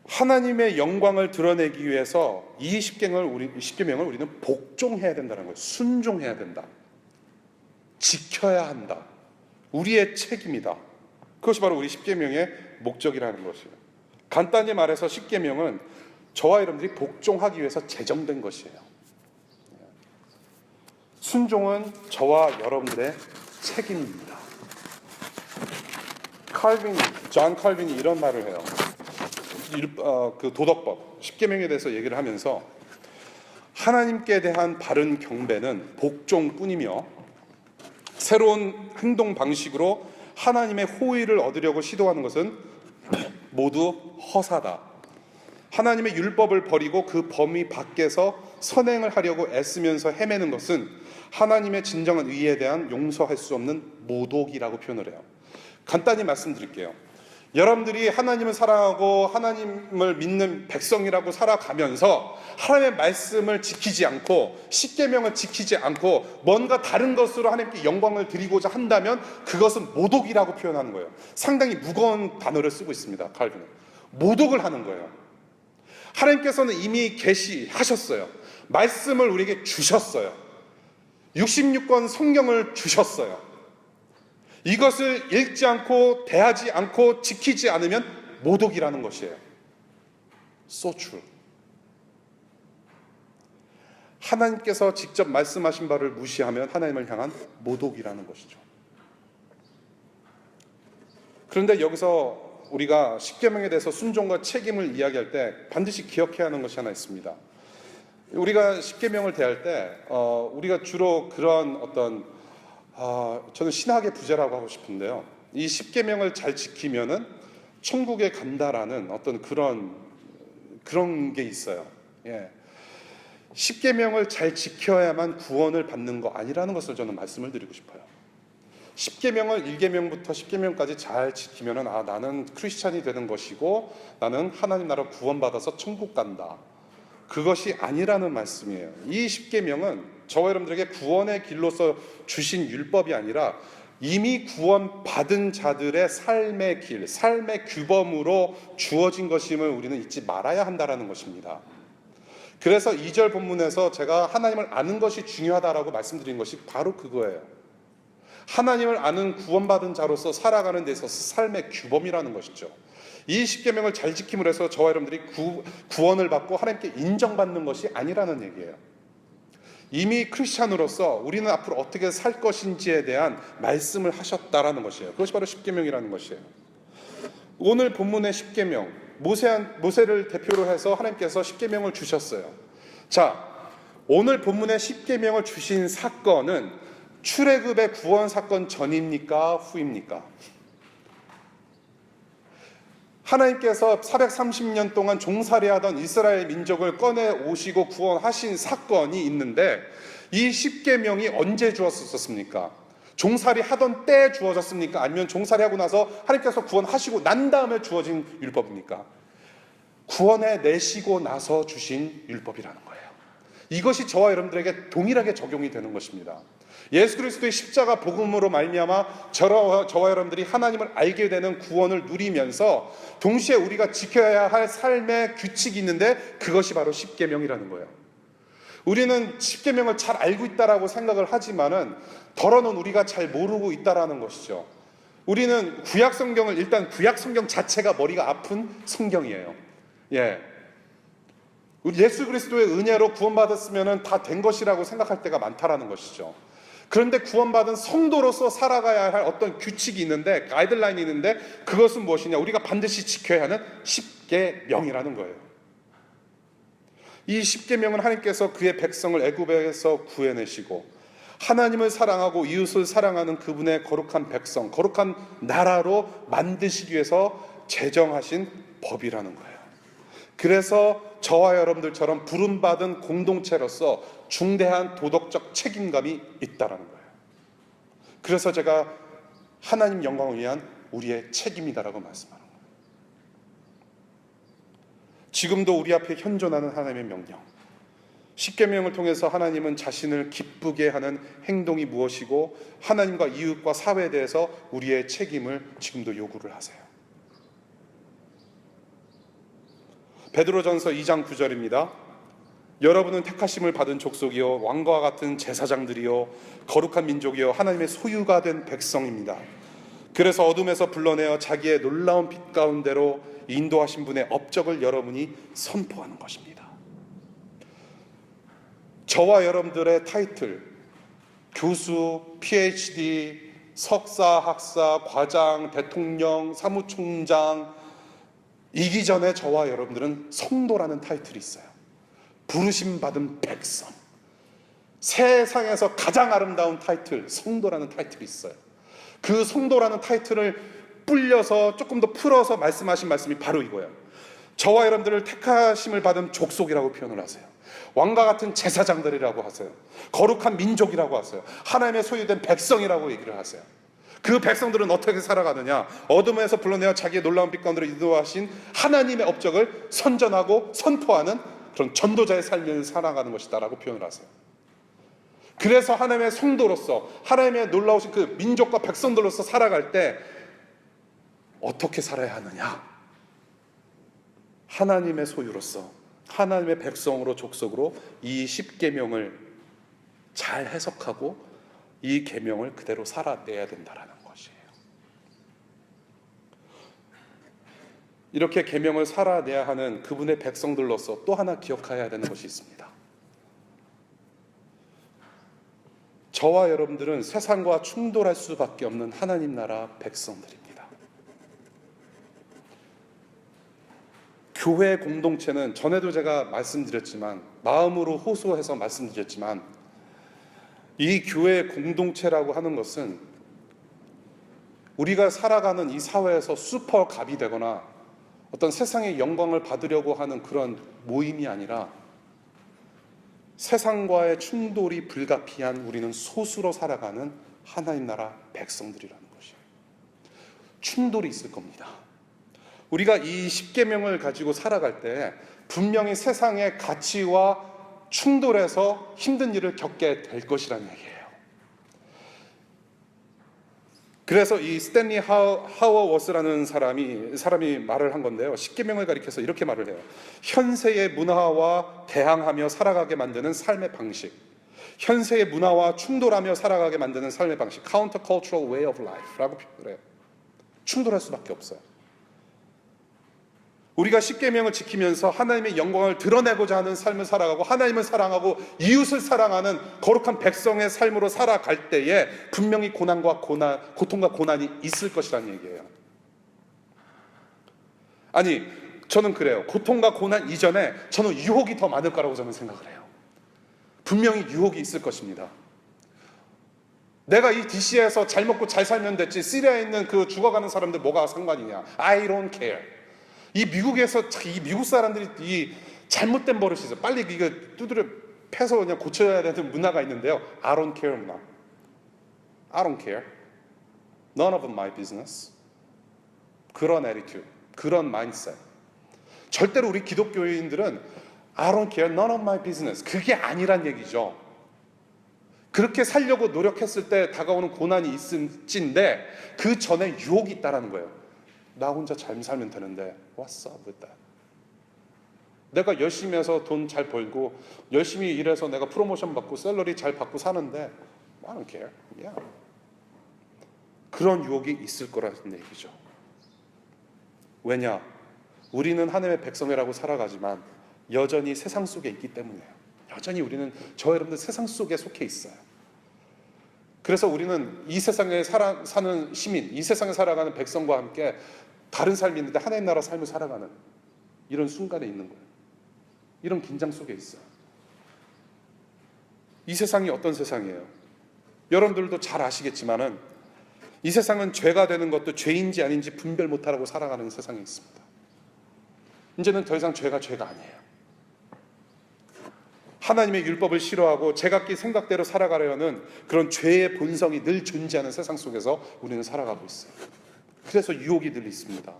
하나님의 영광을 드러내기 위해서 이 십계명을 우리는 복종해야 된다는 거예요. 순종해야 된다. 지켜야 한다. 우리의 책임이다. 그것이 바로 우리 십계명의 목적이라는 것이에요. 간단히 말해서 십계명은 저와 여러분들이 복종하기 위해서 제정된 것이에요. 순종은 저와 여러분들의 책임입니다. 존 칼빈이 이런 말을 해요. 그 도덕법, 십계명에 대해서 얘기를 하면서 하나님께 대한 바른 경배는 복종뿐이며 새로운 행동 방식으로 하나님의 호의를 얻으려고 시도하는 것은 모두 허사다. 하나님의 율법을 버리고 그 범위 밖에서 선행을 하려고 애쓰면서 헤매는 것은 하나님의 진정한 의에 대한 용서할 수 없는 모독이라고 표현을 해요. 간단히 말씀드릴게요. 여러분들이 하나님을 사랑하고 하나님을 믿는 백성이라고 살아가면서 하나님의 말씀을 지키지 않고 십계명을 지키지 않고 뭔가 다른 것으로 하나님께 영광을 드리고자 한다면 그것은 모독이라고 표현하는 거예요. 상당히 무거운 단어를 쓰고 있습니다. 칼빈은 모독을 하는 거예요. 하나님께서는 이미 계시하셨어요. 말씀을 우리에게 주셨어요. 66권 성경을 주셨어요. 이것을 읽지 않고 대하지 않고 지키지 않으면 모독이라는 것이에요. So true. 하나님께서 직접 말씀하신 바를 무시하면 하나님을 향한 모독이라는 것이죠. 그런데 여기서 우리가 십계명에 대해서 순종과 책임을 이야기할 때 반드시 기억해야 하는 것이 하나 있습니다. 우리가 십계명을 대할 때 우리가 주로 그런 어떤 저는 신학의 부제라고 하고 싶은데요. 이 십계명을 잘 지키면은 천국에 간다라는 어떤 그런 게 있어요. 예. 십계명을 잘 지켜야만 구원을 받는 거 아니라는 것을 저는 말씀을 드리고 싶어요. 십계명을 1계명부터 10계명까지 잘 지키면은 나는 크리스찬이 되는 것이고 나는 하나님 나라 구원받아서 천국 간다. 그것이 아니라는 말씀이에요. 이 십계명은 저와 여러분들에게 구원의 길로서 주신 율법이 아니라 이미 구원받은 자들의 삶의 길, 삶의 규범으로 주어진 것임을 우리는 잊지 말아야 한다는 것입니다. 그래서 2절 본문에서 제가 하나님을 아는 것이 중요하다라고 말씀드린 것이 바로 그거예요. 하나님을 아는 구원받은 자로서 살아가는 데 있어서 삶의 규범이라는 것이죠. 이 십계명을 잘 지킴으로 해서 저와 여러분들이 구원을 받고 하나님께 인정받는 것이 아니라는 얘기예요. 이미 크리스찬으로서 우리는 앞으로 어떻게 살 것인지에 대한 말씀을 하셨다라는 것이에요. 그것이 바로 십계명이라는 것이에요. 오늘 본문의 십계명, 모세를 대표로 해서 하나님께서 십계명을 주셨어요. 자, 오늘 본문의 십계명을 주신 사건은 출애굽의 구원 사건 전입니까? 후입니까? 하나님께서 430년 동안 종살이하던 이스라엘 민족을 꺼내 오시고 구원하신 사건이 있는데 이 십계명이 언제 주어졌습니까? 종살이 하던 때 주어졌습니까? 아니면 종살이하고 나서 하나님께서 구원하시고 난 다음에 주어진 율법입니까? 구원해 내시고 나서 주신 율법이라는 거예요. 이것이 저와 여러분들에게 동일하게 적용이 되는 것입니다. 예수 그리스도의 십자가 복음으로 말미암아 저와 여러분들이 하나님을 알게 되는 구원을 누리면서 동시에 우리가 지켜야 할 삶의 규칙이 있는데 그것이 바로 십계명이라는 거예요. 우리는 십계명을 잘 알고 있다라고 생각을 하지만은 덜어는 우리가 잘 모르고 있다라는 것이죠. 우리는 구약 성경을 일단 구약 성경 자체가 머리가 아픈 성경이에요. 예. 예수 그리스도의 은혜로 구원받았으면 다 된 것이라고 생각할 때가 많다라는 것이죠. 그런데 구원받은 성도로서 살아가야 할 어떤 규칙이 있는데, 가이드라인이 있는데 그것은 무엇이냐? 우리가 반드시 지켜야 하는 십계명이라는 거예요. 이 십계명은 하나님께서 그의 백성을 애굽에서 구해내시고 하나님을 사랑하고 이웃을 사랑하는 그분의 거룩한 백성, 거룩한 나라로 만드시기 위해서 제정하신 법이라는 거예요. 그래서 저와 여러분들처럼 부름받은 공동체로서 중대한 도덕적 책임감이 있다는 거예요. 그래서 제가 하나님 영광을 위한 우리의 책임이다라고 말씀하는 거예요. 지금도 우리 앞에 현존하는 하나님의 명령, 십계명을 통해서 하나님은 자신을 기쁘게 하는 행동이 무엇이고 하나님과 이웃과 사회에 대해서 우리의 책임을 지금도 요구를 하세요. 베드로전서 2장 9절입니다. 여러분은 택하심을 받은 족속이요 왕과 같은 제사장들이요 거룩한 민족이요 하나님의 소유가 된 백성입니다. 그래서 어둠에서 불러내어 자기의 놀라운 빛 가운데로 인도하신 분의 업적을 여러분이 선포하는 것입니다. 저와 여러분들의 타이틀, 교수, PhD, 석사, 학사, 과장, 대통령, 사무총장, 이기 전에 저와 여러분들은 성도라는 타이틀이 있어요. 부르심 받은 백성. 세상에서 가장 아름다운 타이틀, 성도라는 타이틀이 있어요. 그 성도라는 타이틀을 불려서 조금 더 풀어서 말씀하신 말씀이 바로 이거예요. 저와 여러분들을 택하심을 받은 족속이라고 표현을 하세요. 왕과 같은 제사장들이라고 하세요. 거룩한 민족이라고 하세요. 하나님의 소유된 백성이라고 얘기를 하세요. 그 백성들은 어떻게 살아가느냐? 어둠에서 불러내어 자기의 놀라운 빛 가운데로 인도하신 하나님의 업적을 선전하고 선포하는 그런 전도자의 삶을 살아가는 것이다라고 표현을 하세요. 그래서 하나님의 성도로서 하나님의 놀라우신 그 민족과 백성들로서 살아갈 때 어떻게 살아야 하느냐? 하나님의 소유로서 하나님의 백성으로 족속으로 이 10계명을 잘 해석하고 이 계명을 그대로 살아내야 된다라는 것이에요. 이렇게 계명을 살아내야 하는 그분의 백성들로서 또 하나 기억해야 되는 것이 있습니다. 저와 여러분들은 세상과 충돌할 수밖에 없는 하나님 나라 백성들입니다. 교회 공동체는 전에도 제가 말씀드렸지만, 마음으로 호소해서 말씀드렸지만, 이 교회 공동체라고 하는 것은 우리가 살아가는 이 사회에서 슈퍼갑이 되거나 어떤 세상의 영광을 받으려고 하는 그런 모임이 아니라 세상과의 충돌이 불가피한 우리는 소수로 살아가는 하나님 나라 백성들이라는 것이에요. 충돌이 있을 겁니다. 우리가 이 10계명을 가지고 살아갈 때 분명히 세상의 가치와 충돌해서 힘든 일을 겪게 될 것이라는 얘기예요. 그래서 이 스탠리 하워워스라는 사람이 말을 한 건데요. 10계명을 가리켜서 이렇게 말을 해요. 현세의 문화와 대항하며 살아가게 만드는 삶의 방식, 현세의 문화와 충돌하며 살아가게 만드는 삶의 방식, countercultural way of life라고 표현을 해요. 충돌할 수밖에 없어요. 우리가 10계명을 지키면서 하나님의 영광을 드러내고자 하는 삶을 살아가고 하나님을 사랑하고 이웃을 사랑하는 거룩한 백성의 삶으로 살아갈 때에 분명히 고통과 고난이 있을 것이라는 얘기예요. 아니, 저는 그래요. 고통과 고난 이전에 저는 유혹이 더 많을 거라고 저는 생각을 해요. 분명히 유혹이 있을 것입니다. 내가 이 DC에서 잘 먹고 잘 살면 됐지 시리아에 있는 그 죽어가는 사람들 뭐가 상관이냐. I don't care. 이 미국에서 이 미국 사람들이 이 잘못된 버릇이 있어요. 빨리 이거 두드려 패서 그냥 고쳐야 되는 문화가 있는데요. I don't care 문화. I don't care. None of my business. 그런 attitude, 그런 mindset. 절대로 우리 기독교인들은 I don't care, none of my business. 그게 아니란 얘기죠. 그렇게 살려고 노력했을 때 다가오는 고난이 있을진데 그 전에 유혹이 있다는 거예요. 나 혼자 잘 살면 되는데 what's up with that? 내가 열심히 해서 돈 잘 벌고 열심히 일해서 내가 프로모션 받고 샐러리 잘 받고 사는데 I don't care. Yeah. 그런 유혹이 있을 거라는 얘기죠. 왜냐? 우리는 하나님의 백성이라고 살아가지만 여전히 세상 속에 있기 때문이에요. 여전히 우리는 저와 여러분들 세상 속에 속해 있어요. 그래서 우리는 이 세상에 사는 시민, 이 세상에 살아가는 백성과 함께 다른 삶이 있는데 하나님 나라 삶을 살아가는 이런 순간에 있는 거예요. 이런 긴장 속에 있어요. 이 세상이 어떤 세상이에요? 여러분들도 잘 아시겠지만은 이 세상은 죄가 되는 것도 죄인지 아닌지 분별 못하라고 살아가는 세상에 있습니다. 이제는 더 이상 죄가 아니에요. 하나님의 율법을 싫어하고 제각기 생각대로 살아가려는 그런 죄의 본성이 늘 존재하는 세상 속에서 우리는 살아가고 있어요. 그래서 유혹이 늘 있습니다.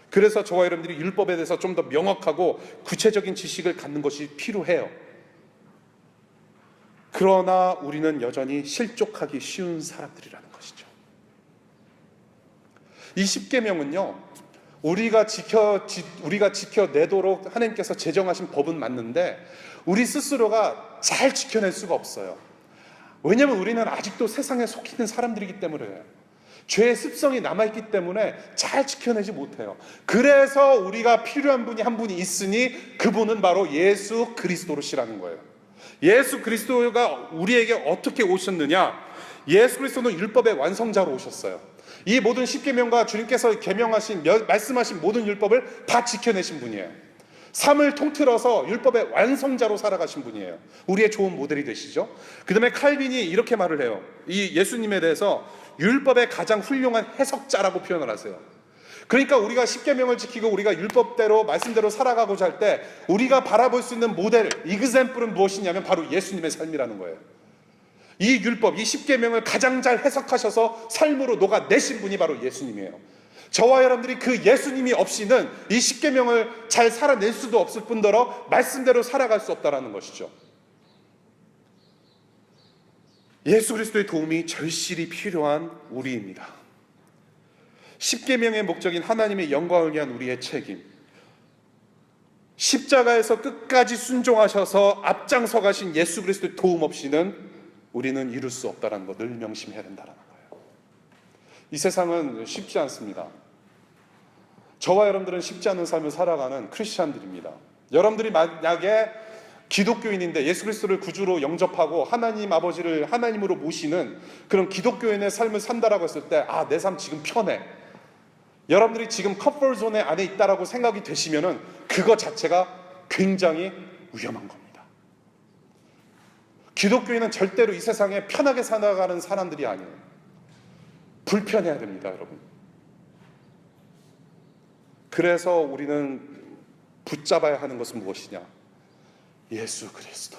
그래서 저와 여러분들이 율법에 대해서 좀 더 명확하고 구체적인 지식을 갖는 것이 필요해요. 그러나 우리는 여전히 실족하기 쉬운 사람들이라는 것이죠. 이 10계명은요, 우리가 지켜내도록 하나님께서 제정하신 법은 맞는데 우리 스스로가 잘 지켜낼 수가 없어요. 왜냐하면 우리는 아직도 세상에 속해 있는 사람들이기 때문에, 죄의 습성이 남아있기 때문에 잘 지켜내지 못해요. 그래서 우리가 필요한 분이 한 분이 있으니 그분은 바로 예수 그리스도로시라는 거예요. 예수 그리스도가 우리에게 어떻게 오셨느냐? 예수 그리스도는 율법의 완성자로 오셨어요. 이 모든 십계명과 주님께서 계명하신 말씀하신 모든 율법을 다 지켜내신 분이에요. 삶을 통틀어서 율법의 완성자로 살아가신 분이에요. 우리의 좋은 모델이 되시죠. 그 다음에 칼빈이 이렇게 말을 해요. 이 예수님에 대해서 율법의 가장 훌륭한 해석자라고 표현을 하세요. 그러니까 우리가 십계명을 지키고 우리가 율법대로 말씀대로 살아가고자 할 때 우리가 바라볼 수 있는 모델, 이그샘플은 무엇이냐면 바로 예수님의 삶이라는 거예요. 이 율법, 이 십계명을 가장 잘 해석하셔서 삶으로 녹아내신 분이 바로 예수님이에요. 저와 여러분들이 그 예수님이 없이는 이 십계명을 잘 살아낼 수도 없을 뿐더러 말씀대로 살아갈 수 없다는 것이죠. 예수 그리스도의 도움이 절실히 필요한 우리입니다. 십계명의 목적인 하나님의 영광을 위한 우리의 책임, 십자가에서 끝까지 순종하셔서 앞장서 가신 예수 그리스도의 도움 없이는 우리는 이룰 수 없다는 것 늘 명심해야 된다는 거예요. 이 세상은 쉽지 않습니다. 저와 여러분들은 쉽지 않은 삶을 살아가는 크리스찬들입니다. 여러분들이 만약에 기독교인인데 예수 그리스도를 구주로 영접하고 하나님 아버지를 하나님으로 모시는 그런 기독교인의 삶을 산다라고 했을 때, 아, 내 삶 지금 편해, 여러분들이 지금 컴포트 존 안에 있다라고 생각이 되시면은 그거 자체가 굉장히 위험한 겁니다. 기독교인은 절대로 이 세상에 편하게 살아가는 사람들이 아니에요. 불편해야 됩니다, 여러분. 그래서 우리는 붙잡아야 하는 것은 무엇이냐? 예수 그리스도,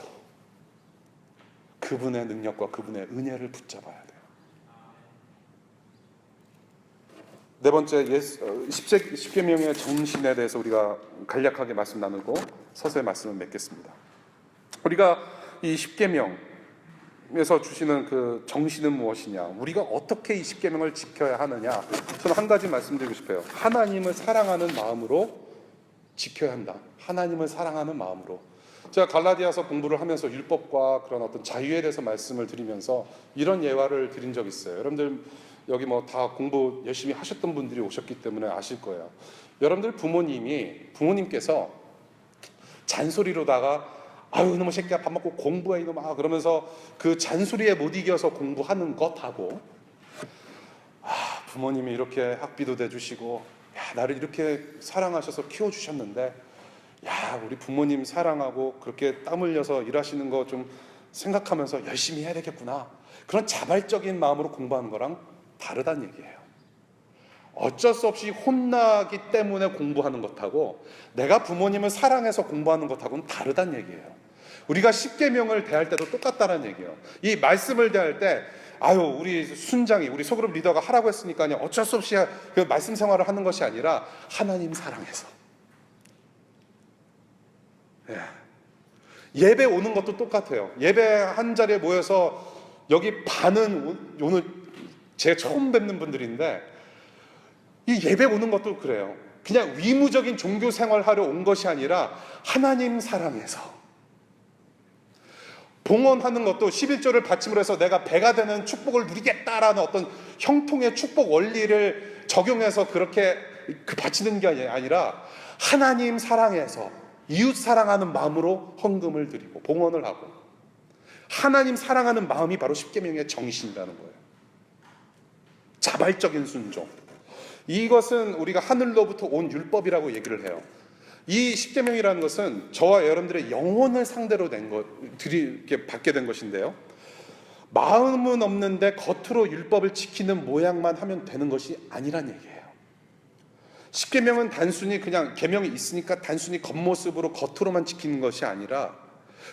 그분의 능력과 그분의 은혜를 붙잡아야 돼요. 네 번째, 십계명의 정신에 대해서 우리가 간략하게 말씀 나누고 서서히 말씀을 맺겠습니다. 우리가 이 십계명에서 주시는 그 정신은 무엇이냐, 우리가 어떻게 이 십계명을 지켜야 하느냐, 저는 한 가지 말씀드리고 싶어요. 하나님을 사랑하는 마음으로 지켜야 한다. 하나님을 사랑하는 마음으로. 제가 갈라디아서 공부를 하면서 율법과 그런 어떤 자유에 대해서 말씀을 드리면서 이런 예화를 드린 적이 있어요. 여러분들 여기 뭐 다 공부 열심히 하셨던 분들이 오셨기 때문에 아실 거예요. 여러분들 부모님께서 잔소리로다가 아유 이놈의 새끼야 밥 먹고 공부해 이놈아 그러면서 그 잔소리에 못 이겨서 공부하는 것하고, 부모님이 이렇게 학비도 대주시고 나를 이렇게 사랑하셔서 키워주셨는데, 우리 부모님 사랑하고 그렇게 땀 흘려서 일하시는 거 좀 생각하면서 열심히 해야 되겠구나, 그런 자발적인 마음으로 공부하는 거랑 다르다는 얘기예요. 어쩔 수 없이 혼나기 때문에 공부하는 것하고 내가 부모님을 사랑해서 공부하는 것하고는 다르다는 얘기예요. 우리가 십계명을 대할 때도 똑같다는 얘기예요. 이 말씀을 대할 때 우리 순장이, 우리 소그룹 리더가 하라고 했으니까요, 어쩔 수 없이 그 말씀 생활을 하는 것이 아니라 하나님 사랑해서. 예배 오는 것도 똑같아요. 예배 한 자리에 모여서 여기 반은 오늘 제가 처음 뵙는 분들인데, 이 예배 오는 것도 그래요. 그냥 위무적인 종교 생활하러 온 것이 아니라 하나님 사랑해서. 봉헌하는 것도 11조를 받침으로 해서 내가 배가 되는 축복을 누리겠다라는 어떤 형통의 축복 원리를 적용해서 그렇게 바치는 게 아니라 하나님 사랑해서 이웃 사랑하는 마음으로 헌금을 드리고 봉헌을 하고, 하나님 사랑하는 마음이 바로 십계명의 정신이라는 거예요. 자발적인 순종. 이것은 우리가 하늘로부터 온 율법이라고 얘기를 해요. 이 십계명이라는 것은 저와 여러분들의 영혼을 상대로 이렇게 받게 된 것인데요, 마음은 없는데 겉으로 율법을 지키는 모양만 하면 되는 것이 아니란 얘기예요. 십계명은 단순히 그냥 계명이 있으니까 단순히 겉모습으로 겉으로만 지키는 것이 아니라,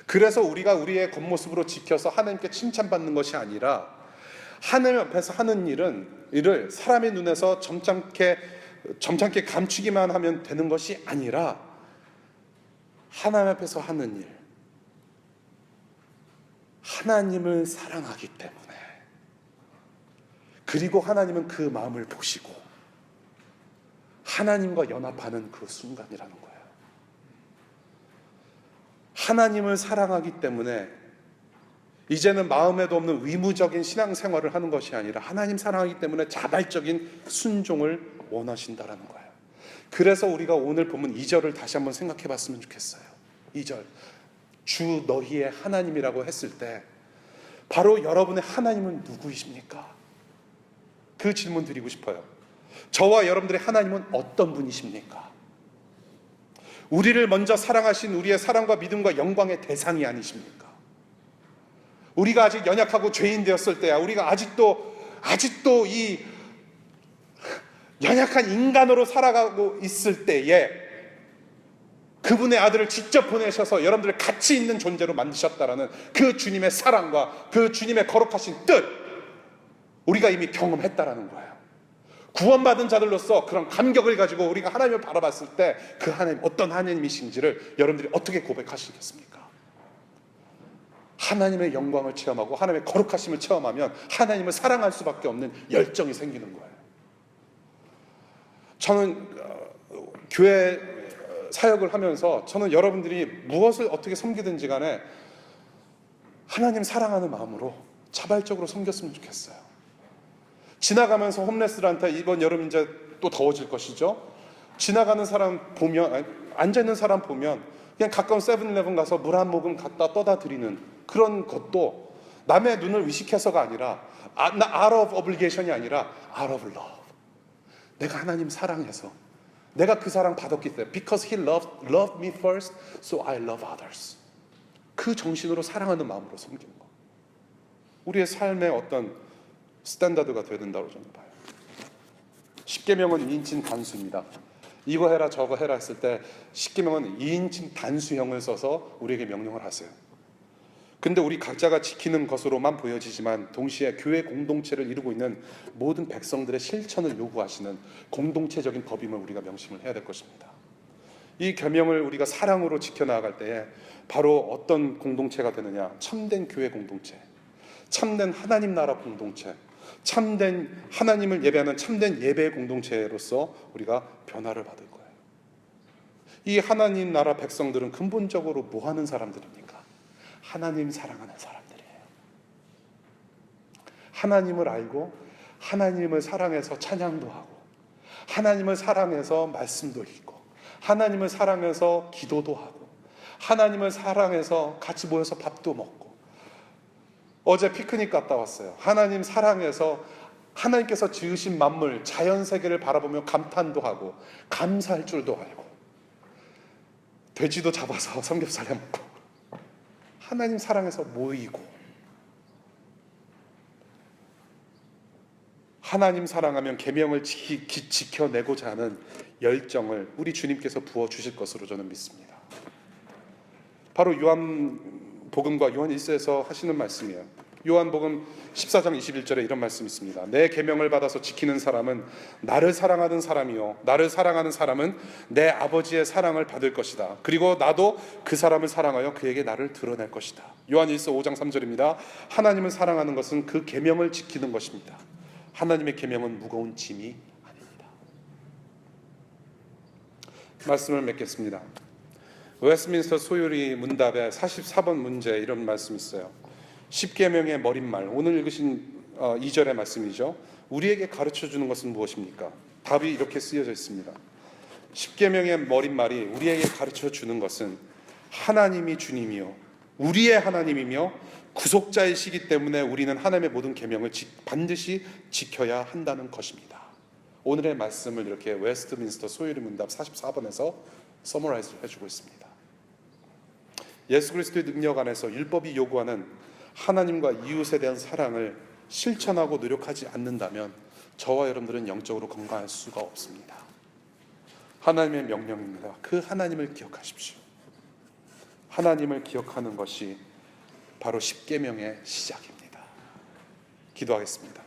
그래서 우리가 우리의 겉모습으로 지켜서 하나님께 칭찬받는 것이 아니라, 하나님 앞에서 하는 일을 사람의 눈에서 점잖게 감추기만 하면 되는 것이 아니라, 하나님 앞에서 하는 일, 하나님을 사랑하기 때문에, 그리고 하나님은 그 마음을 보시고 하나님과 연합하는 그 순간이라는 거예요. 하나님을 사랑하기 때문에 이제는 마음에도 없는 의무적인 신앙생활을 하는 것이 아니라 하나님 사랑하기 때문에 자발적인 순종을 원하신다라는 거예요. 그래서 우리가 오늘 본문 2절을 다시 한번 생각해 봤으면 좋겠어요. 2절, 주 너희의 하나님이라고 했을 때 바로 여러분의 하나님은 누구이십니까? 그 질문 드리고 싶어요. 저와 여러분들의 하나님은 어떤 분이십니까? 우리를 먼저 사랑하신 우리의 사랑과 믿음과 영광의 대상이 아니십니까? 우리가 아직 연약하고 죄인 되었을 때야, 우리가 아직도 이 연약한 인간으로 살아가고 있을 때에 그분의 아들을 직접 보내셔서 여러분들을 가치 있는 존재로 만드셨다라는 그 주님의 사랑과 그 주님의 거룩하신 뜻, 우리가 이미 경험했다라는 거예요. 구원받은 자들로서 그런 감격을 가지고 우리가 하나님을 바라봤을 때 그 하나님 어떤 하나님이신지를 여러분들이 어떻게 고백하시겠습니까? 하나님의 영광을 체험하고 하나님의 거룩하심을 체험하면 하나님을 사랑할 수밖에 없는 열정이 생기는 거예요. 저는 교회 사역을 하면서 저는 여러분들이 무엇을 어떻게 섬기든지 간에 하나님 사랑하는 마음으로 자발적으로 섬겼으면 좋겠어요. 지나가면서 홈레스들한테 이번 여름 이제 또 더워질 것이죠. 지나가는 사람 보면, 앉아있는 사람 보면 그냥 가까운 세븐일레븐 가서 물 한 모금 갖다 떠다 드리는 그런 것도 남의 눈을 의식해서가 아니라 out of obligation이 아니라 out of love. 내가 하나님 사랑해서 내가 그 사랑 받았기 때문에 because he loved me first, so I love others. 그 정신으로 사랑하는 마음으로 섬기는 거. 우리의 삶의 어떤 스탠다드가 되어야 된다고 저는 봐요. 십계명은 2인칭 단수입니다. 이거 해라 저거 해라 했을 때 십계명은 2인칭 단수형을 써서 우리에게 명령을 하세요. 근데 우리 각자가 지키는 것으로만 보여지지만 동시에 교회 공동체를 이루고 있는 모든 백성들의 실천을 요구하시는 공동체적인 법임을 우리가 명심을 해야 될 것입니다. 이 계명을 우리가 사랑으로 지켜나갈 때에 바로 어떤 공동체가 되느냐, 참된 교회 공동체, 참된 하나님 나라 공동체, 참된 하나님을 예배하는 참된 예배 공동체로서 우리가 변화를 받을 거예요. 이 하나님 나라 백성들은 근본적으로 뭐 하는 사람들입니까? 하나님 사랑하는 사람들이에요. 하나님을 알고 하나님을 사랑해서 찬양도 하고 하나님을 사랑해서 말씀도 읽고 하나님을 사랑해서 기도도 하고 하나님을 사랑해서 같이 모여서 밥도 먹고 어제 피크닉 갔다 왔어요. 하나님 사랑해서 하나님께서 지으신 만물 자연세계를 바라보며 감탄도 하고 감사할 줄도 알고 돼지도 잡아서 삼겹살 해먹고 하나님 사랑해서 모이고 하나님 사랑하면 계명을 지켜내고자 하는 열정을 우리 주님께서 부어주실 것으로 저는 믿습니다. 바로 요한복음과 요한 1서에서 하시는 말씀이에요. 요한복음 14장 21절에 이런 말씀이 있습니다. 내 계명을 받아서 지키는 사람은 나를 사랑하는 사람이요 나를 사랑하는 사람은 내 아버지의 사랑을 받을 것이다. 그리고 나도 그 사람을 사랑하여 그에게 나를 드러낼 것이다. 요한 1서 5장 3절입니다. 하나님을 사랑하는 것은 그 계명을 지키는 것입니다. 하나님의 계명은 무거운 짐이 아닙니다. 말씀을 맺겠습니다. 웨스트민스터 소유리 문답의 44번 문제 이런 말씀이 있어요. 십계명의 머릿말, 오늘 읽으신 2절의 말씀이죠. 우리에게 가르쳐주는 것은 무엇입니까? 답이 이렇게 쓰여져 있습니다. 십계명의 머릿말이 우리에게 가르쳐주는 것은 하나님이 주님이요 우리의 하나님이며 구속자이시기 때문에 우리는 하나님의 모든 계명을 반드시 지켜야 한다는 것입니다. 오늘의 말씀을 이렇게 웨스트민스터 소유리 문답 44번에서 서머라이즈를 해주고 있습니다. 예수 그리스도의 능력 안에서 율법이 요구하는 하나님과 이웃에 대한 사랑을 실천하고 노력하지 않는다면 저와 여러분들은 영적으로 건강할 수가 없습니다. 하나님의 명령입니다. 그 하나님을 기억하십시오. 하나님을 기억하는 것이 바로 십계명의 시작입니다. 기도하겠습니다.